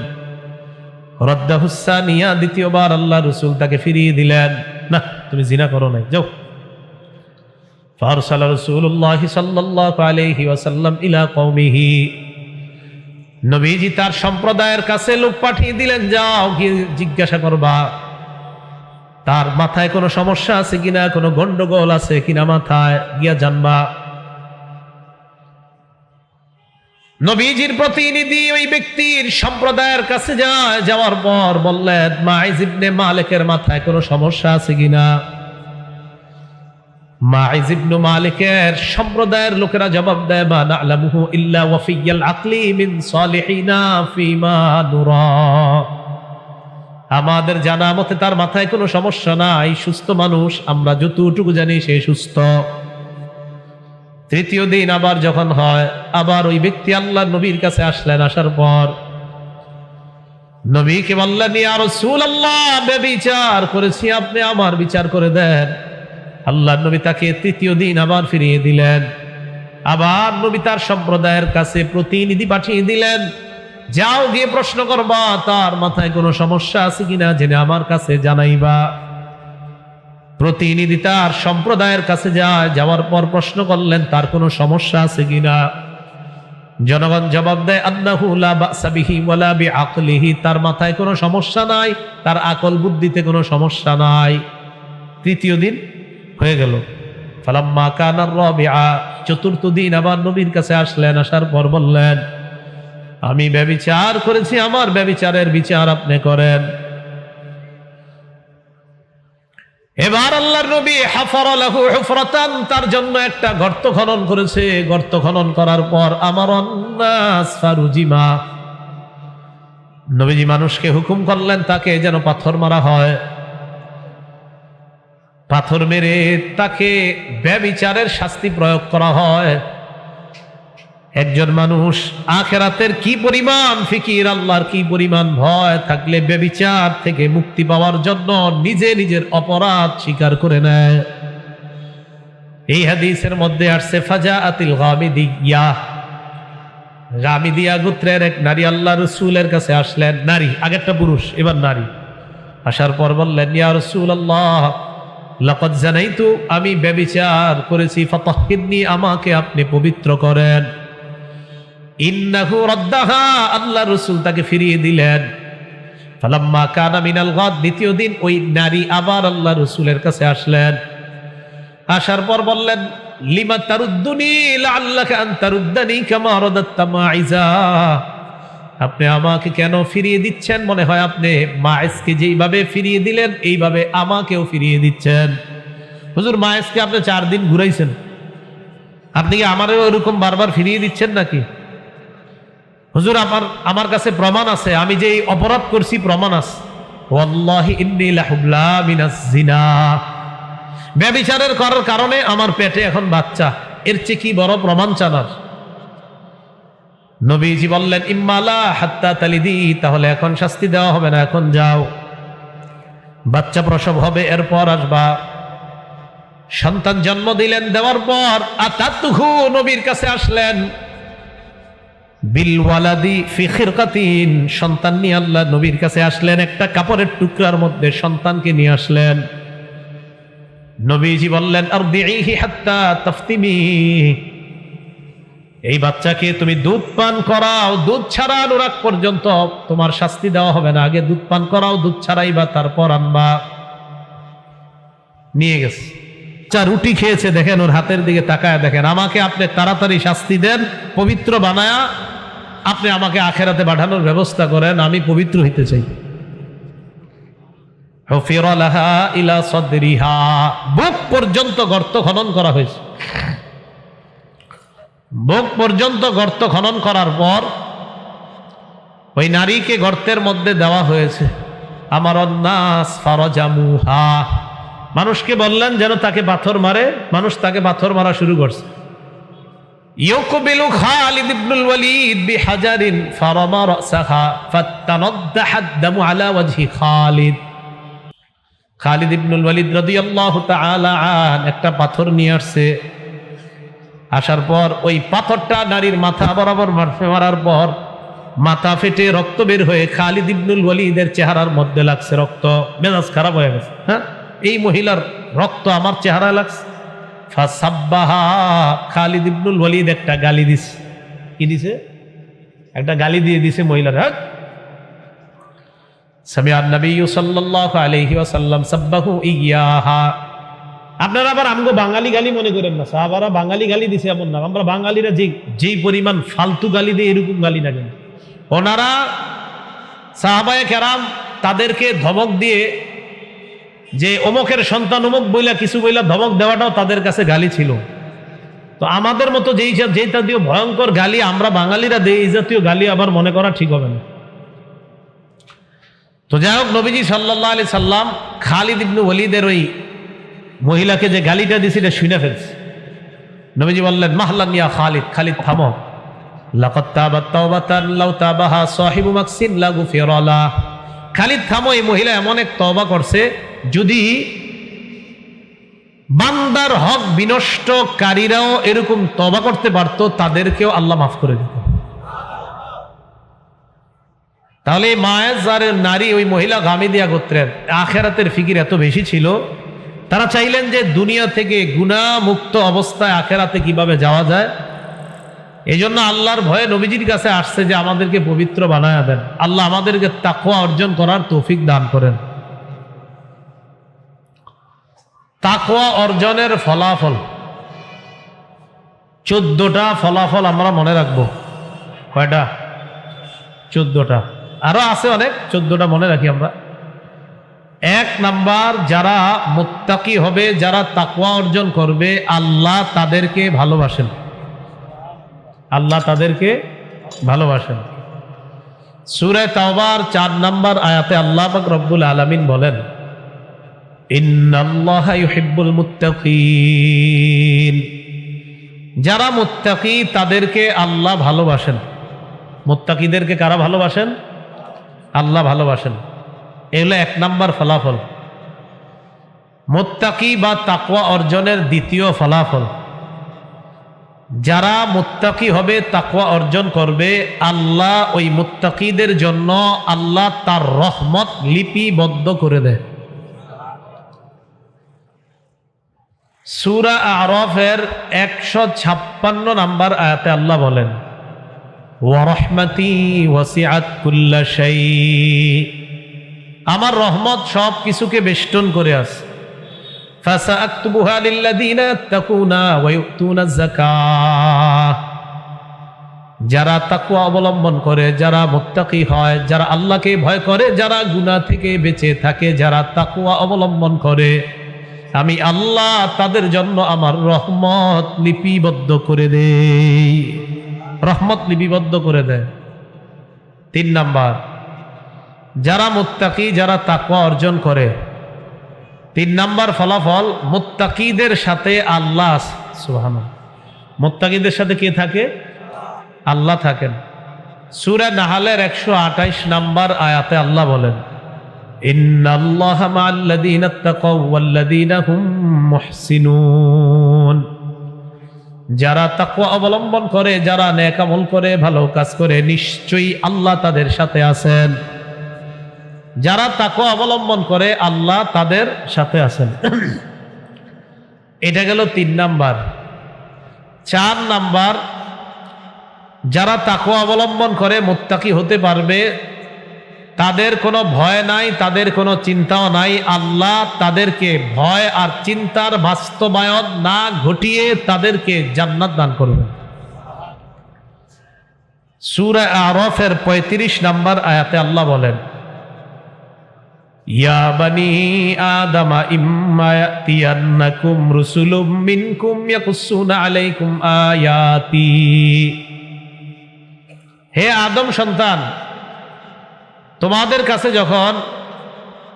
রাদ্দাহু সানিয়া, দ্বিতীয়বার আল্লাহ রাসূল তাকে ফিরিয়ে দিলেন, না তুমি জিনা করো নাই, যাও। ফারসালা রাসূলুল্লাহ সাল্লাল্লাহু আলাইহি ওয়াসাল্লাম ইলা কওমিহি, নবীজি তার সম্প্রদায়ের কাছে লোক পাঠিয়ে দিলেন, যাও গিয়ে জিজ্ঞাসা করবা তার মাথায় কোনো সমস্যা আছে কিনা, কোনো গন্ডগোল আছে কিনা, মাথায় গিয়া জানবা। নবীজির প্রতিনিধি ওই ব্যক্তির সম্প্রদায়ের কাছে যায়, যাওয়ার পর বললেন, মাইজ ইবনে মালিকের মাথায় কোনো সমস্যা আছে কিনা। মাইজ ইবনে মালিকের সম্প্রদায়ের লোকেরা জবাব দেয়, মা না'লামুহু ইল্লা ওয়াফিয়াল আকলি মিন সালিহিনা ফিমা নুরা, আমাদের জানা মতে তার মাথায় কোনো সমস্যা নাই, সুস্থ মানুষ, আমরা যতটুকু জানি সে সুস্থ। তৃতীয় দিন আবার যখন হয়, আবার ওই ব্যক্তি আল্লাহ নবীর কাছে আসলেন। আসার পর নবীকে বললেন, ইয়া রাসূলুল্লাহ ব্যভিচার করেছি, আপনি আমার বিচার করে দেন। আল্লাহ নবী তাকে তৃতীয় দিন আবার ফিরিয়ে দিলেন। আবার নবী তার সম্প্রদায়ের কাছে প্রতিনিধি পাঠিয়ে দিলেন, যাও গিয়ে প্রশ্ন করবা তার মাথায় কোনো সমস্যা আছে কিনা, জেনে আমার কাছে জানাইবা। প্রতিনিধি তার সম্প্রদায়ের কাছে যায়, যাওয়ার পর প্রশ্ন করলেন তার কোনো সমস্যা আছে কিনা। জনগণ জবাব দেয়, আন্নাহু লা বা'সা বিহি ওয়ালা বিআকলিহি, তার মাথায় কোনো সমস্যা নাই, তার আকল বুদ্ধিতে কোনো সমস্যা নাই। তৃতীয় দিন হয়ে গেল। ফালাম্মা কানা রাবিআ, চতুর্থ দিন আবার নবীর কাছে আসলেন। আসার পর বললেন, আমি ব্যভিচার করেছি, আমার ব্যভিচারের বিচার আপনি করেন। এবার আল্লাহর নবী হাফারা লাহু হুফরাতান, তার জন্য একটা গর্ত খনন করেছে। গর্ত খনন করার পর আমারান নাস ফারুজিমা, নবীজি মানুষকে হুকুম করলেন তাকে যেন পাথর মারা হয়। পাথর মেরে তাকে ব্যভিচারের শাস্তি প্রয়োগ করা হয়। একজন মানুষ আখিরাতের কি পরিমাণ ফিকির, আল্লাহর কি পরিমাণ ভয় থাকলে ব্যভিচার থেকে মুক্তি পাওয়ার জন্য নিজে নিজের অপরাধ স্বীকার করে নেয়। এই হাদিসের মধ্যে আসছে, ফাজাআতিল গামিদিয়া, গামিদিয়া গোত্রের এক নারী আল্লাহ রাসূলের কাছে আসলেন। নারী, আগেরটা পুরুষ, এবার নারী। আসার পর বললেন, ইয়া রাসূলুল্লাহ লাকাদ জানাইতু, আমি ব্যভিচার করেছি, ফাতাহহিরনি, আমাকে আপনি পবিত্র করেন। ইন্নাহু রাদ্দাহা, আল্লাহ রাসূল তাকে ফিরিয়ে দিলেন। ফালাম্মা কানা মিনাল গাদ, দ্বিতীয় দিন ওই নারী আবার আল্লাহ রাসূলের কাছে আসলেন। আসার পর বললেন, লিমা তারুদ্দুনি লাআল্লাকা আন তারুদ্দানি কামা রাদাত্তা মাইজা, আপনি আমাকে কেন ফিরিয়ে দিচ্ছেন? মনে হয় আপনি মাইজকে যেইভাবে ফিরিয়ে দিলেন এইভাবে আমাকেও ফিরিয়ে দিচ্ছেন। হুজুর, মাইজকে আপনি 4 দিন ঘুরাইছেন, আপনি কি আমারও এরকম বারবার ফিরিয়ে দিচ্ছেন নাকি? হুজুর, আমার কাছে প্রমাণ আছে, আমি যে অপরাধ করছি প্রমাণ আছে। ওয়াল্লাহি ইন্নী লাহুবলা মিনাজ জিনা, ব্যভিচারের করার কারণে আমার পেটে এখন বাচ্চা, এর চেয়ে কি বড় প্রমাণ চানার? নবীজি বললেন ইম্মালা হাত্তা তালিদি, তাহলে এখন শাস্তি দেওয়া হবে না, এখন যাও, বাচ্চা প্রসব হবে, এরপর আসবা। সন্তান জন্ম দিলেন, দেওয়ার পর আতাতুহু, নবীর কাছে আসলেন, বিল ওয়ালাদি ফি খিরকাতিন, সন্তান নিয়ে আল্লাহ নবীর কাছে আসলেন, একটা কাপড়ের টুকরার মধ্যে সন্তানকে নিয়ে আসলেন। নবীজি বললেন আরদিহি হাত্তা তাফতিমি, এই বাচ্চাকে তুমি দুধ পান করাও, দুধ ছাড়ানোর আগ পর্যন্ত তোমার শাস্তি দেওয়া হবে না, আগে দুধ পান করাও, দুধ ছাড়াইবা, তারপর আনবা। নিয়ে গেছে, রুটি খেয়েছে, দেখেন ওর হাতের দিকে তাকায় দেখেন, আমাকে আপনি তাড়াতাড়ি শাস্তি দেন, পবিত্র বানায়া আপনি আমাকে আখেরাতে পাঠানোর ব্যবস্থা করেন, আমি পবিত্র হইতে চাই। হুফিরা লাহা ইলা সাদরিহা, বুক পর্যন্ত গর্ত খনন করা হয়েছে। বুক পর্যন্ত গর্ত খনন করার পর ওই নারীকে গর্তের মধ্যে দেওয়া হয়েছে। আমার নাস ফারাজামুহা, মানুষকে বললেন যেন তাকে পাথর মারে, মানুষ তাকে পাথর মারা শুরু করছে। ইউকবিলু খালিদ ইবনুল ওয়ালিদ বিহাজারিন ফারামা রাসাহা ফাতানাদ্দাহাদ দামু আলা ওয়াজহি খালিদ। খালিদ ইবনুল ওয়ালিদ রাদিয়াল্লাহু তাআলা আন একটা পাথর নিয়ে আসছে, আসার পর ওই পাথরটা নারীর মাথা বরাবর মারার পর মাথা ফেটে রক্ত বের হয়ে খালিদ ইবনুল ওয়ালিদের চেহারার মধ্যে লাগছে রক্ত। মেজাজ খারাপ হয়ে গেছে, হ্যাঁ, এই মহিলার রক্ত আমার চেহারায় লাগছে। ফাসাব্বাহা, খালিদ ইবনুল ওয়ালিদ একটা গালি দিছে। কি দিছে? একটা গালি দিয়ে দিছে মহিলার। হ্যাঁ, সামিআন নবী সাল্লাল্লাহু আলাইহি ওয়াসাল্লাম সাব্বাহু ইয়াহা। আপনারা আবার আমগো বাঙালি গালি মনে করেন না, সাহাবারা বাঙালি গালি দিছে এমন না। আমরা বাঙালিরা যেই পরিমাণ ফালতু গালি দেয় এরকম গালি না, কেন ওনারা সাহাবায়ে কেরাম তাদেরকে ধমক দিয়ে, যে অমুকের সন্তান অমুক বইলা কিছু বইলা ধমক দেওয়াটাও তাদের কাছে গালি ছিল। তো আমাদের মতো যেই জাতীয় ভয়ঙ্কর গালি আমরা বাঙালিরা দেই, এই জাতীয় গালি আবার মনে করা ঠিক হবে না। তো যাই হোক, নবীজি সাল্লাল্লাহু আলাইহি সাল্লাম খালিদ ইবনে ওয়ালিদের ওই মহিলাকে যে গালিটা দিয়েছে এটা শুনে ফেলছে। নবীজি বললেন মাহলান ইয়া খালিদ, খালিদ থামো, লাকাদ তাবাত তাওবাতান লাউ তাবাহা সাহিবু মাকসিন লা গুফিরা লাহ। খালিদ থামো, এই মহিলা এমন এক তওবা করছে, যদি বান্দার হক বিনষ্টকারীরাও এরকম তওবা করতে পারত, তাদেরকেও আল্লাহ মাফ করে দিত। তাহলে মায়ের জারের নারী ওই মহিলা গামিদিয়া গোত্রের আখেরাতের ফিকির এত বেশি ছিল, তারা চাইলেন যে দুনিয়া থেকে গুনাহ মুক্ত অবস্থায় আখেরাতে কিভাবে যাওয়া যায়। এই জন্য আল্লাহর ভয়ে নবীজির কাছে আসছে যে আমাদেরকে পবিত্র বানায়া দেন, আল্লাহ আমাদেরকে তাকওয়া অর্জন করার তৌফিক দান করেন। তাকওয়া অর্জনের ফলাফল 14টা ফলাফল আমরা মনে রাখবো। কয়টা? 14টা, আরো আছে অনেক, 14টা মনে রাখি আমরা। 1 নাম্বার, যারা মুত্তাকি হবে, যারা তাকওয়া অর্জন করবে, আল্লাহ তাদেরকে ভালোবাসেন, আল্লাহ তাদেরকে ভালোবাসেন। সূরা তাওবার 4 নাম্বার আয়াতে আল্লাহ পাক রব্বুল আলামিন বলেন ইন্নাল্লাহা ইউহিব্বুল মুত্তাকিন, যারা মুত্তাকি তাদেরকে আল্লাহ ভালোবাসেন। মুত্তাকিদেরকে কারা ভালোবাসেন? আল্লাহ ভালোবাসেন। এগুলো 1 নাম্বার ফলাফল। মুত্তাকি বা তাকওয়া অর্জনের দ্বিতীয় ফলাফল, যারা মুত্তাকি হবে, তাকওয়া অর্জন করবে, আল্লাহ ওই মুত্তাকিদের জন্য আল্লাহ তার রহমত লিপিবদ্ধ করে দেয়। সূরা আরাফের 156 নাম্বার আয়াতে আল্লাহ বলেন ওয়া রাহমাতি ওয়াসিআত কুল্লা শাই, আমার রহমত সব কিছুকে বেষ্টন করে আছে। ফাসাআকতুবুহা লিল্লাযিনা তাকুনা ওয়া ইউতুনাজ যাকাত, যারা তাকওয়া অবলম্বন করে, যারা মুত্তাকি হয়, যারা আল্লাহকে ভয় করে, যারা গুনাহ থেকে বেঁচে থাকে, যারা তাকওয়া অবলম্বন করে, আমি আল্লাহ তাদের জন্য আমার রহমত লিপিবদ্ধ করে দেই, রহমত লিপিবদ্ধ করে দেয়। 3 নাম্বার, যারা মুত্তাকি, যারা তাকওয়া অর্জন করে, তিন নাম্বার ফলাফল, মুত্তাকিদের সাথে আল্লাহ। সুবহানাল্লাহ। মুত্তাকিদের সাথে কে থাকে? আল্লাহ থাকেন। সূরা নাহলের 128 নাম্বার আয়াতে আল্লাহ বলেন, ইন্নাল্লাহা মা'আল্লাযীনা তাকাও ওয়াল্লাযীনা হুম মুহসিনুন। যারা তাকওয়া অবলম্বন করে, যারা নেক আমল করে, ভালো কাজ করে, নিশ্চয়ই আল্লাহ তাদের সাথে আছেন। যারা তাকওয়া অবলম্বন করে আল্লাহ তাদের সাথে আছেন। এটা গেল 3 নাম্বার। 4 নাম্বার, যারা তাকওয়া অবলম্বন করে মুত্তাকি হতে পারবে, তাদের কোনো ভয় নাই, তাদের কোনো চিন্তাও নাই। আল্লাহ তাদেরকে ভয় আর চিন্তার বাস্তবায়ন না ঘটিয়ে তাদেরকে জান্নাত দান করবেন। সূরা আরাফের 35 নাম্বার আয়াতে আল্লাহ বলেন, ইয়া বানি আদম ইম্মা ইয়াতিয়ান্নাকুম রুসুলুম মিনকুম ইয়াকুসুনা আলাইকুম আয়াতি। হে আদম সন্তান, তোমাদের কাছে যখন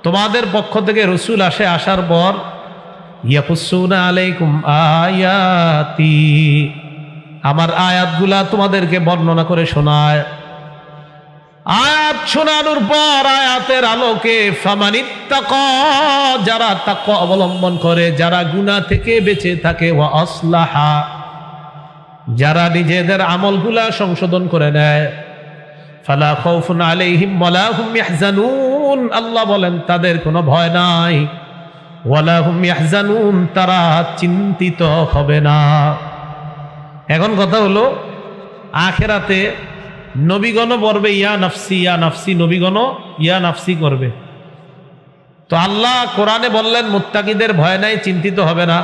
তোমাদের পক্ষ থেকে রসুল আসে, আসার পর ইয়াকুসুনা আলাইকুম আয়াতি, আমার আয়াতগুলা তোমাদেরকে বর্ণনা করে শোনায়। আয়াত শোনানোর পর আয়াতের আলোকে ফামানিত্তাকা, যারা তাকওয়া অবলম্বন করে, যারা গুনাহ থেকে বেঁচে থাকে, ওয়া আসলাহা, যারা নিজেদের আমলগুলা সংশোধন করে নেয়, ফালা খাউফুন আলাইহিম ওয়ালা হুম ইয়াহজানুন, আল্লাহ বলেন তাদের কোনো ভয় নাই, ওয়ালা হুম ইয়াহজানুন, তারা চিন্তিত হবে না। এখন কথা হলো, আখিরাতে নবীগণ বলবে ইয়া নাফসি ইয়া নাফসি, নবীগণ ইয়া নাফসি করবে। তো আল্লাহ কোরআনে বললেন মুত্তাকিদের ভয় নাই, চিন্তিত হবে না।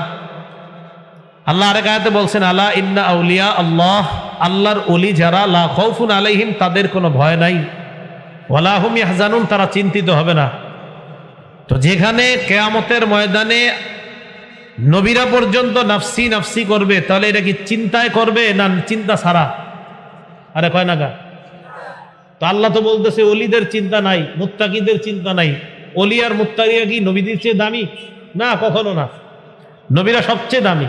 আল্লাহ আরেক আয়াতে বলছেন, আলা ইন্না আউলিয়া আল্লাহ, আল্লাহর ওলি যারা, লা খাউফুন আলাইহিম, তাদের কোনো ভয় নাই, ওয়ালা হুম ইয়াহজানুন, তারা চিন্তিত হবে না। তো যেখানে কিয়ামতের ময়দানে নবীরা পর্যন্ত নাফসি নাফসি করবে, তাহলে এটা কি চিন্তায় করবে না চিন্তা ছাড়া? আরে কয় না গা? তো আল্লাহ তো বলতেছে ওলিদের চিন্তা নাই, মুত্তাকিদের চিন্তা নাই। ওলি আর মুত্তাকিরা কি নবীদের চেয়ে দামি? না, কখনো না। নবীরা সবচেয়ে দামি।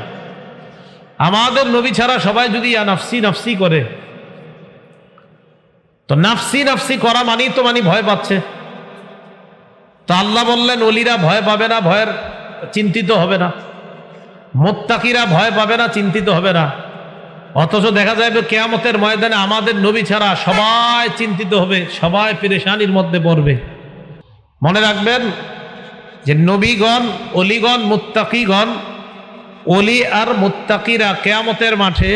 আমাদের নবী ছাড়া সবাই যদি ইয়া নাফসি নাফসি করে, তো নাফসি নাফসি করা মানেই তো ভয় পাচ্ছে। তো আল্লাহ বললেন ওলিরা ভয় পাবে না, ভয়ের চিন্তিত হবে না। মুত্তাকিরা ভয় পাবে না, চিন্তিত হবে না। অথচ দেখা যাবে কিয়ামতের ময়দানে আমাদের নবী ছাড়া সবাই চিন্তিত হবে, সবাই পেরেশানির মধ্যে পড়বে। মনে রাখবেন যে নবীগণ, অলিগণ, মুত্তাকিগণ, ওলি আর মুত্তাকিরা কিয়ামতের মাঠে,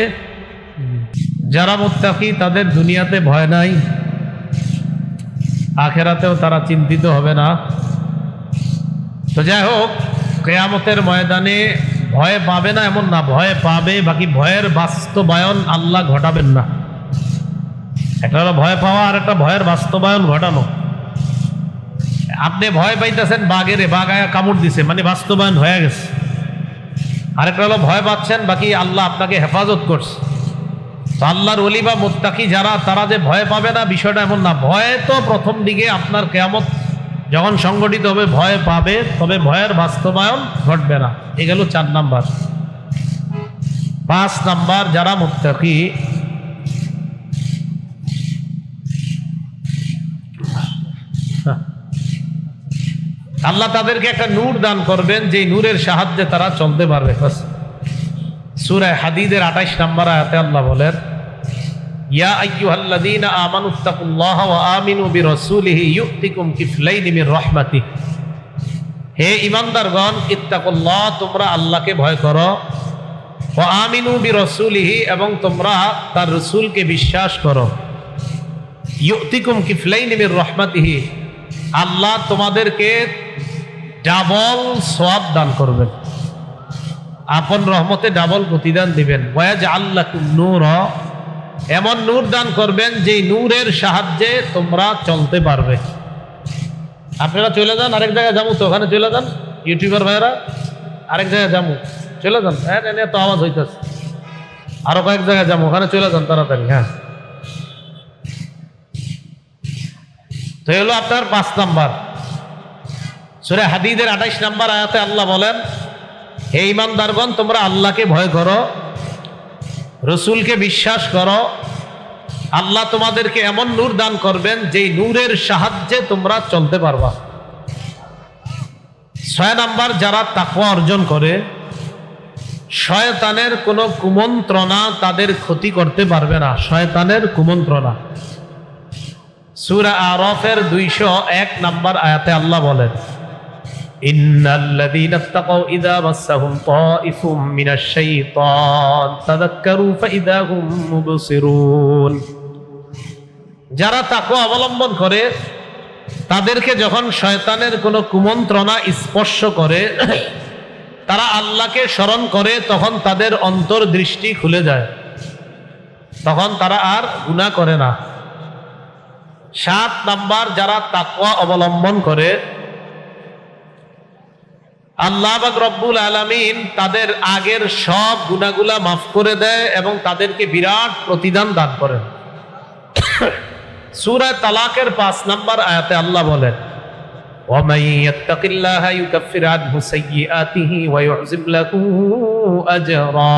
যারা মুত্তাকি তাদের দুনিয়াতে ভয় নাই, আখিরাতেও তারা চিন্তিত হবে না। তো যাই হোক, কিয়ামতের ময়দানে ভয় পাবে না এমন না, ভয় পাবে, বাকি ভয়ের বাস্তবায়ন আল্লাহ ঘটাবেন না। একটা হলো ভয় পাওয়া, আর একটা ভয়ের বাস্তবায়ন ঘটানো। আপনি ভয় পাইতেছেন বাঘেরে, বাঘ আয়া কামড় দিছে, মানে বাস্তবায়ন হয়ে গেছে। আরেকটা হলো ভয় পাচ্ছেন, বাকি আল্লাহ আপনাকে হেফাজত করছে। তো আল্লাহর ওলি বা মুত্তাকি যারা, তারা যে ভয় পাবে না, বিষয়টা এমন না। ভয় তো প্রথম দিকে আপনার কিয়ামত যখন সংগঠিত হবে ভয় পাবে, তবে ভয়ের বাস্তবায়ন ঘটবে না। এ গেল 4 নাম্বার। 5 নাম্বার, যারা মুত্তাকি, আল্লাহ তাদেরকে একটা নূর দান করবেন, যে নূরের সাহায্যে তারা চলতে পারবে। সূরা হাদীদের 28 নাম্বার আয়াতে আল্লাহ বলেন, ইয়া আইয়ুহাল্লাযীনা আমানুত্তাকুল্লাহা ওয়া আমিনু বিরাসূলিহি ইউতিকুম কিফলাইনি মির রাহমাতিহি। হে ঈমানদারগণ, ইত্তাকুল্লাহ, তোমরা আল্লাহকে ভয় করো, ওয়া আমিনু বিরাসূলিহি, এবং তোমরা তার রাসূলকে বিশ্বাস করো। ইউতিকুম কিফলাইনি মির রাহমাতিহি, আল্লাহ তোমাদেরকে ডাবল সওয়াব দান করবেন, আপন রহমতে ডাবল প্রতিদান দিবেন। ওয়াজআল লাকুম নূরা, এমন নূর দান করবেন যেই নূরের সাহায্যে তোমরা চলতে পারবে। আপনারা চলে যান আরেক জায়গায় যাবো, তো ওখানে চলে যান, ইউটিউবার ভাইরা আরেক জায়গায় যাবো, চলে যান। হ্যাঁ, তো আওয়াজ হইতেছে, আরো কয়েক জায়গায় যাবো, ওখানে চলে যান তাড়াতাড়ি। হ্যাঁ, তো হলো আপনার 5 নাম্বার। সূরা হাদীদের 28 নম্বর আয়াতে আল্লাহ বলেন, হে ঈমানদারগণ, তোমরা আল্লাহকে ভয় করো, রসুলকে বিশ্বাস করো, আল্লাহ তোমাদেরকে এমন নূর দান করবেন যেই নূরের সাহায্যে তোমরা চলতে পারবা। 6 নাম্বার, যারা তাকওয়া অর্জন করে শয়তানের কোনো কুমন্ত্রণা তাদের ক্ষতি করতে পারবে না। শয়তানের কুমন্ত্রণা সূরা আরাফের 201 নাম্বার আয়াতে আল্লাহ বলেন, ইন্নাল্লাযীনা ইত্তাকাউ ইযা মাসসাহুম তাইফুম মিনাশ শাইতান তাযাক্কারু ফাইযা হুম মুবসিরুন। যারা তাকওয়া অবলম্বন করে তাদেরকে যখন শয়তানের কোনো কুমন্ত্রণা স্পর্শ করে, তারা আল্লাহকে স্মরণ করে, তখন তাদের অন্তর্দৃষ্টি খুলে যায়, তখন তারা আর গুনাহ করে না। 7 নাম্বার, যারা তাকওয়া অবলম্বন করে আল্লাহ পাক রব্বুল আলামিন তাদের আগের সব গুনাহগুলা মাফ করে দেয় এবং তাদেরকে বিরাট প্রতিদান দান করেন। সূরা তালাকের 5 নাম্বার আয়াতে আল্লাহ বলেন, وَمَن يَتَّقِ اللَّهَ يُكَفِّرْ عَنْهُ سَيِّئَاتِهِ وَيُعْظِمْ لَهُ أَجْرًا।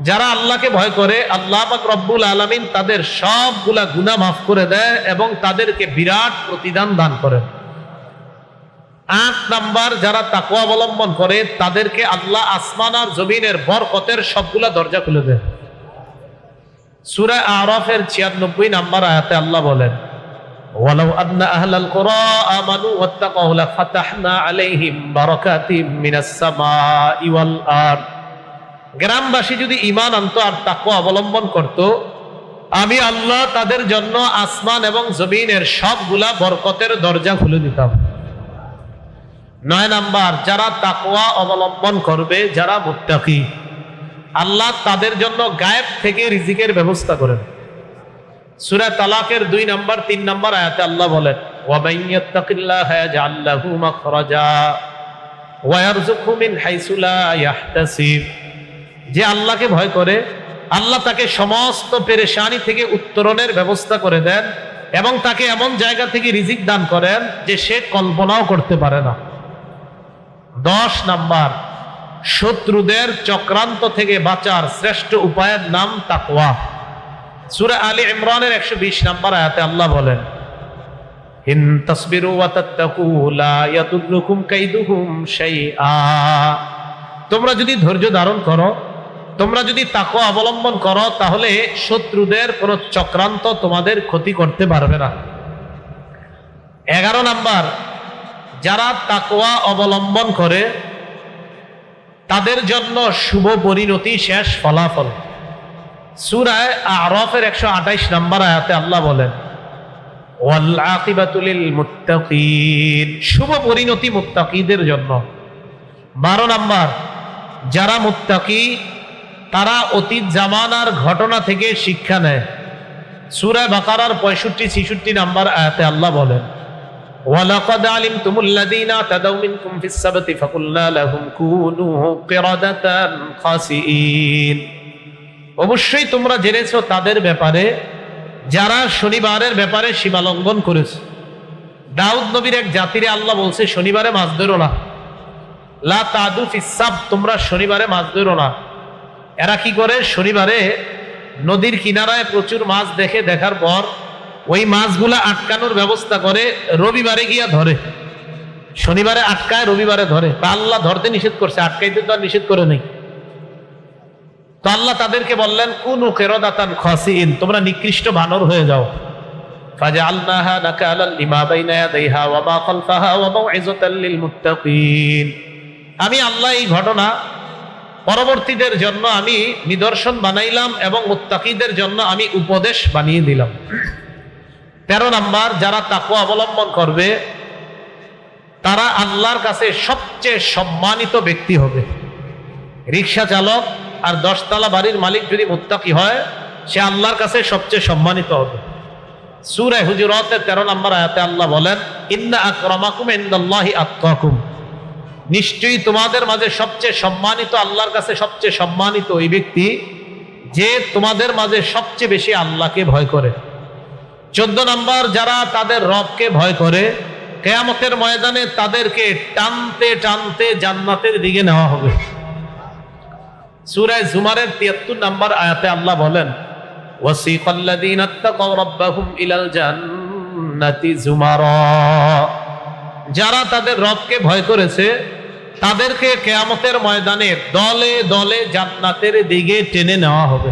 যারা আল্লাহকে ভয় করে আল্লাহ পাক রব্বুল আলামিন তাদের সবগুলা গুনাহ মাফ করে দেয় এবং তাদেরকে বিরাট প্রতিদান দান করেন। 8 নাম্বার, যারা তাকওয়া অবলম্বন করে তাদেরকে আল্লাহ আসমান আর জমিনের বরকতের সবগুলা দরজা খুলে দেয়। সূরা আরাফের 96 নাম্বার আয়াতে আল্লাহ বলেন, ওয়ালাউ আন্না আহলাল কুরা আমানু ওয়াত্তাকাউ লাফাতাহনা আলাইহিম বারাকাতিম মিনাস সামাই ওয়াল আরদ। গ্রামবাসী যদি ঈমান আনতো আর তাকওয়া অবলম্বন করত, আমি আল্লাহ তাদের জন্য আসমান এবং জমিনের সবগুলা বরকতের দরজা খুলে দিতাম। 9 নাম্বার, যারা তাকওয়া অবলম্বন করবে, যারা মুত্তাকি, আল্লাহ তাদের জন্য গায়েব থেকে রিজিকের ব্যবস্থা করেন। সূরা তালাকের 2 নাম্বার 3 নাম্বার আয়াতে আল্লাহ বলেন, ওয়ামান ইয়াত্তাকিল্লাহা ইয়াজআল লাহু মাখরাজা ওয়া ইয়ারযুকহু মিন হাইসু লা ইয়াহতাসিব। যে আল্লাহকে ভয় করে আল্লাহ তাকে সমস্ত পেরেশানি থেকে উত্তরণের ব্যবস্থা করে দেন এবং তাকে এমন জায়গা থেকে রিজিক দান করেন যে সে কল্পনাও করতে পারে না। 10 নাম্বার, শত্রুদের চক্রান্ত থেকে বাঁচার শ্রেষ্ঠ উপায়ের নাম তাকওয়া। সূরা আলী ইমরানের 120 নাম্বার আয়াতে আল্লাহ বলেন, ইন তাসবিরু ওয়া তাত্তাকু লা ইয়াদুররুকুম কাইদুহুম শাইআ। তোমরা যদি ধৈর্য ধারণ করো, তোমরা যদি তাকওয়া অবলম্বন করো, তাহলে শত্রুদের কোনো চক্রান্ত তোমাদের ক্ষতি করতে পারবে না। 11 নাম্বার, যারা তাকওয়া অবলম্বন করে তাদের জন্য শুভ পরিণতি, শেষ ফলাফল। সূরা আরাফের 128 নাম্বার আয়াতে আল্লাহ বলেন, ওয়াল আকিবাতু লিল মুত্তাকিন। শুভ পরিণতি মুত্তাকিদের জন্য। 12 নাম্বার, যারা মুত্তাকি তারা অতীত জামানার ঘটনা থেকে শিক্ষা নেয়। সূরা বাকারার 65-66 নাম্বার আয়াতে আল্লাহ বলেন, ওয়ালাকাদ আলিমতুমুল্লাযীনা তাদাউ মিনকুম ফিস সাবতি ফাকুলনা লাহুম কুনু কিরাদাতান খাসিইন। অবশ্যই তোমরা জেনেছো তাদের ব্যাপারে যারা শনিবারের ব্যাপারে সীমা লঙ্ঘন করেছে। দাউদ নবীর এক জাতিরে আল্লাহ বলছে, শনিবারে মাছ ধরো না, লা তাদু ফিস সাব, তোমরা শনিবারে মাছ ধরো না। এরা কি করে? শনিবারে নদীর কিনারায় প্রচুর মাছ দেখে, দেখার পর ওই মাছগুলা আটকানোর ব্যবস্থা করে, রবিবারে গিয়া ধরে। শনিবারে আটকায়, রবিবারে ধরে। আল্লাহ ধরতে নিষেধ করছে, আটকাইতে তো আর নিষেধ করে নেই। তো আল্লাহ তাদেরকে বললেন, কুনু কিরাদাতান খাসিইন, তোমরা নিকৃষ্ট বানর হয়ে যাও। ফাজআলনাহা নাকালান লিমা বাইনা ইয়াদাইহা ওয়া মা খালফাহা ওয়া মাউইযাতাল লিল মুত্তাকিন। আমি আল্লাহ এই ঘটনা পরবর্তীদের জন্য আমি নিদর্শন বানাইলাম এবং মুত্তাকিদের জন্য আমি উপদেশ বানিয়ে দিলাম। 13 নাম্বার, যারা তাকওয়া অবলম্বন করবে তারা আল্লাহর কাছে সবচেয়ে সম্মানিত ব্যক্তি হবে। রিক্সা চালক আর 10 তলা বাড়ির মালিক যদি মুত্তাকি হয়, সে আল্লাহর কাছে সবচেয়ে সম্মানিত হবে। সূরা হুজুরাতের 13 নম্বর আয়াতে আল্লাহ বলেন, ইন্না আকরামাকুম ইনদাল্লাহি আতকাকুম। নিশ্চয়ই তোমাদের মাঝে সবচেয়ে সম্মানিত, আল্লাহর কাছে সবচেয়ে সম্মানিত ওই ব্যক্তি যে তোমাদের মাঝে সবচেয়ে বেশি আল্লাহকে ভয় করে। 14 নম্বর, যারা তাদের রবকে ভয় করে কিয়ামতের ময়দানে তাদেরকে টানতে টানতে জান্নাতের দিকে নেওয়া হবে। সূরা জুমারের ৭৩ নম্বর আয়াতে আল্লাহ বলেন, ওয়াসিকাল্লাযীনা ইত্তাকাউ রাব্বাহুম ইলাল জান্নাতি যুমারা, যারা তাদের রবকে ভয় করেছে তাদেরকে কিয়ামতের ময়দানে দলে দলে জান্নাতের দিকে টেনে নেওয়া হবে।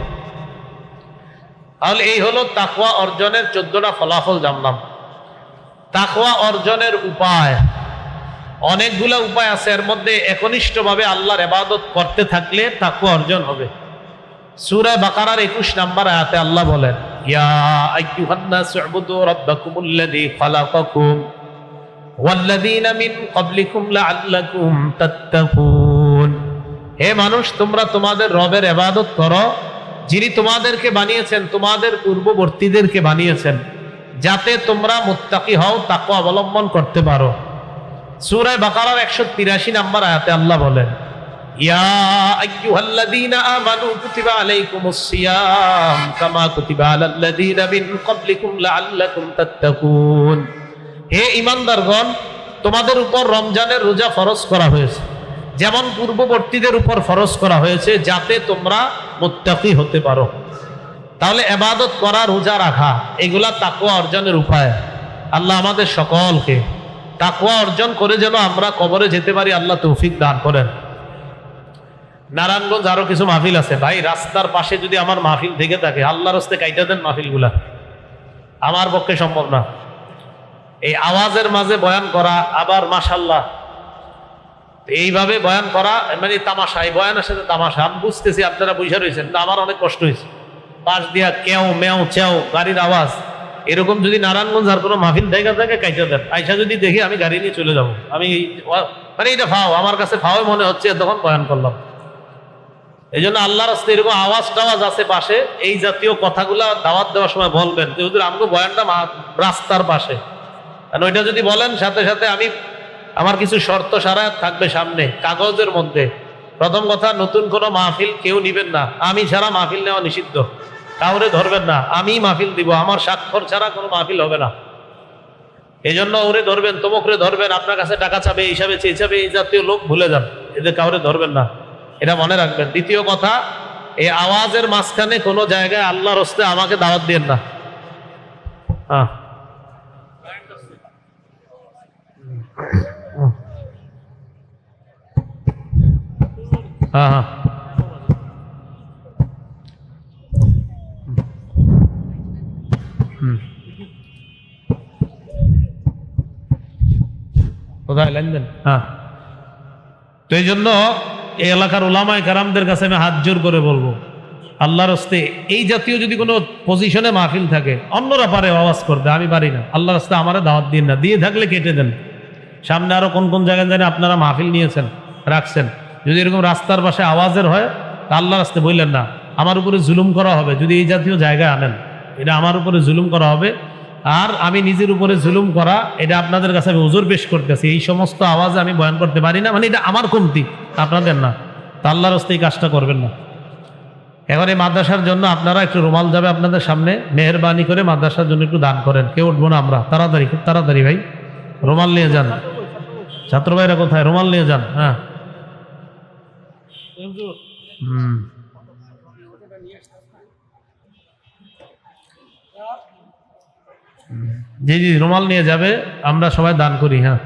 তাহলে এই হলো তাকওয়া অর্জনের 14টা ফলাফল জানলাম। তাকওয়া অর্জনের উপায় অনেকগুলো উপায় আছে, এর মধ্যে একনিষ্ঠভাবে আল্লাহর ইবাদত করতে থাকলে তাকওয়া অর্জন হবে। সূরা বাকারার 21 নম্বর আয়াতে আল্লাহ বলেন, ইয়া আইয়ুহান নাসু উবুদু রাব্বাকুমুল্লাযী খালাকাকুম ওয়াল্লাযীনা মিন ক্বাবলিকুম লাআল্লাকুম তাত্তাকুন। হে মানুষ, তোমরা তোমাদের রবের ইবাদত করো, যিনি তোমাদেরকে বানিয়েছেন, তোমাদের পূর্ববর্তীদেরকে বানিয়েছেন, যাতে তোমরা মুত্তাকি হও, তাকওয়া অবলম্বন করতে পারো। সূরা বাকারার 183 নম্বর আয়াতে আল্লাহ বলেন, ইয়া আইয়ুহাল্লাযীনা আমানু কুতিবা আলাইকুমুস সিয়াম কামা কুতিবা আলাল্লাযীনা মিন ক্বাবলিকুম লাআল্লাকুম তাত্তাকুন। হে ঈমানদারগণ, তোমাদের উপর রমজানের রোজা ফরজ করা হয়েছে, যেমন পূর্ববর্তীদের উপর ফরজ করা হয়েছে, যাতে তোমরা মুত্তাকি হতে পারো। তাহলে ইবাদত করা, রোজা রাখা, এগুলা তাকওয়া অর্জনের উপায়। আল্লাহ আমাদের সকলকে তাকওয়া অর্জন করে যেন আমরা কবরে যেতে পারি, আল্লাহ তৌফিক দান করেন। নারায়ণগঞ্জ আরো কিছু মাহফিল আছে ভাই, রাস্তার পাশে যদি আমার মাহফিল থেকে থাকে, আল্লাহর রাস্তে কাইটা দেন মাহফিলগুলা, আমার পক্ষে সম্ভব না। এই আওয়াজের মাঝে বয়ান করা, আবার মাশাআল্লাহ এইভাবে বয়ান করা, মানে তামাশা, এই বয়ানের সাথে তামাশা। আমি বুঝতেছি আপনারা বুঝে রয়েছেন, কিন্তু আমার অনেক কষ্ট হয়েছে। পাশ দিয়া কেউ মেও চেও গাড়ির আওয়াজ, এরকম যদি নারায়ণগঞ্জ আর কোনো মাহফিল জায়গা থাকে কাইটা দেন। আইসা যদি দেখি আমি গাড়ি নিয়ে চলে যাব। আমি মানে এটা ফাও, আমার কাছে ফাও মনে হচ্ছে, তখন বয়ান করলাম। এই জন্য আল্লাহর রাস্তায় এরকম আওয়াজ টাওয়াজ আছে পাশে, এই জাতীয় কথাগুলা দাওয়াত দেওয়ার সময় বলবেন যে হুজুর আমাকে বয়ানটা রাস্তার পাশে, কারণ ওইটা যদি বলেন সাথে সাথে আমি আমার কিছু শর্ত সারায়াত থাকবে সামনে কাগজের মধ্যে। প্রথম কথা, নতুন কোনো মাহফিল কেউ নিবেন না, আমি ছাড়া মাহফিল নেওয়া নিষিদ্ধ। কাউরে ধরবেন না, আমি মাহফিল দিব, আমার স্বাক্ষর ছাড়া কোনো মাহফিল হবে না। এই জন্য ওরে ধরবেন, তমুকরে ধরবেন, আপনার কাছে টাকা চাবে, হিসাবে চেয়ে চাবে, এই জাতীয় লোক ভুলে যান, এদের কাউরে ধরবেন না, এটা মনে রাখবেন। দ্বিতীয় কথা, এই আওয়াজের মাঝখানে কোনো জায়গায় আল্লাহর হস্তে আমাকে দাওয়াত দিয়েন না। হ্যাঁ হ্যাঁ হ্যাঁ কোথায় লেনদেন? হ্যাঁ, তো এই জন্য এই এলাকার উলামায়ে কেরামদের কাছে আমি হাত জোর করে বলবো, আল্লাহর হস্তে এই জাতীয় যদি কোনো পজিশনে মাহফিল থাকে, অন্যরা পারে আওয়াজ করতে, আমি পারি না, আল্লাহর হস্তে আমারে দাওয়াত দিন না, দিয়ে থাকলে কেটে দেন। সামনে আরো কোন কোন জায়গায় জানি আপনারা মাহফিল নিয়েছেন, রাখছেন, যদি এরকম রাস্তার পাশে আওয়াজের হয়, তা আল্লাহর হস্তে বললেন না, আমার উপরে জুলুম করা হবে। যদি এই জাতীয় জায়গায় আনেন, এটা আমার উপরে জুলুম করা হবে। আর আমি নিজের উপরে জুলুম করা, এটা আপনাদের কাছে আমি ওজোর পেশ করতেছি, এই সমস্ত আওয়াজে আমি বয়ান করতে পারি না, মানে এটা আমার কমতি, আপনাদের না। তা আল্লাহর হস্তে এই কাজটা করবেন না। এখন এই মাদ্রাসার জন্য আপনারা একটু রুমাল যাবে আপনাদের সামনে, মেহেরবানি করে মাদ্রাসার জন্য একটু দান করেন। কেউ উঠবো না আমরা, তাড়াতাড়ি, খুব তাড়াতাড়ি ভাই, রুমাল নিয়ে যান। ছাত্র ভাইরা কোথায়? রুমাল নিয়ে যান। হ্যাঁ, জি জি, রুমাল নিয়ে যাবে, আমরা সবাই দান করি। হ্যাঁ।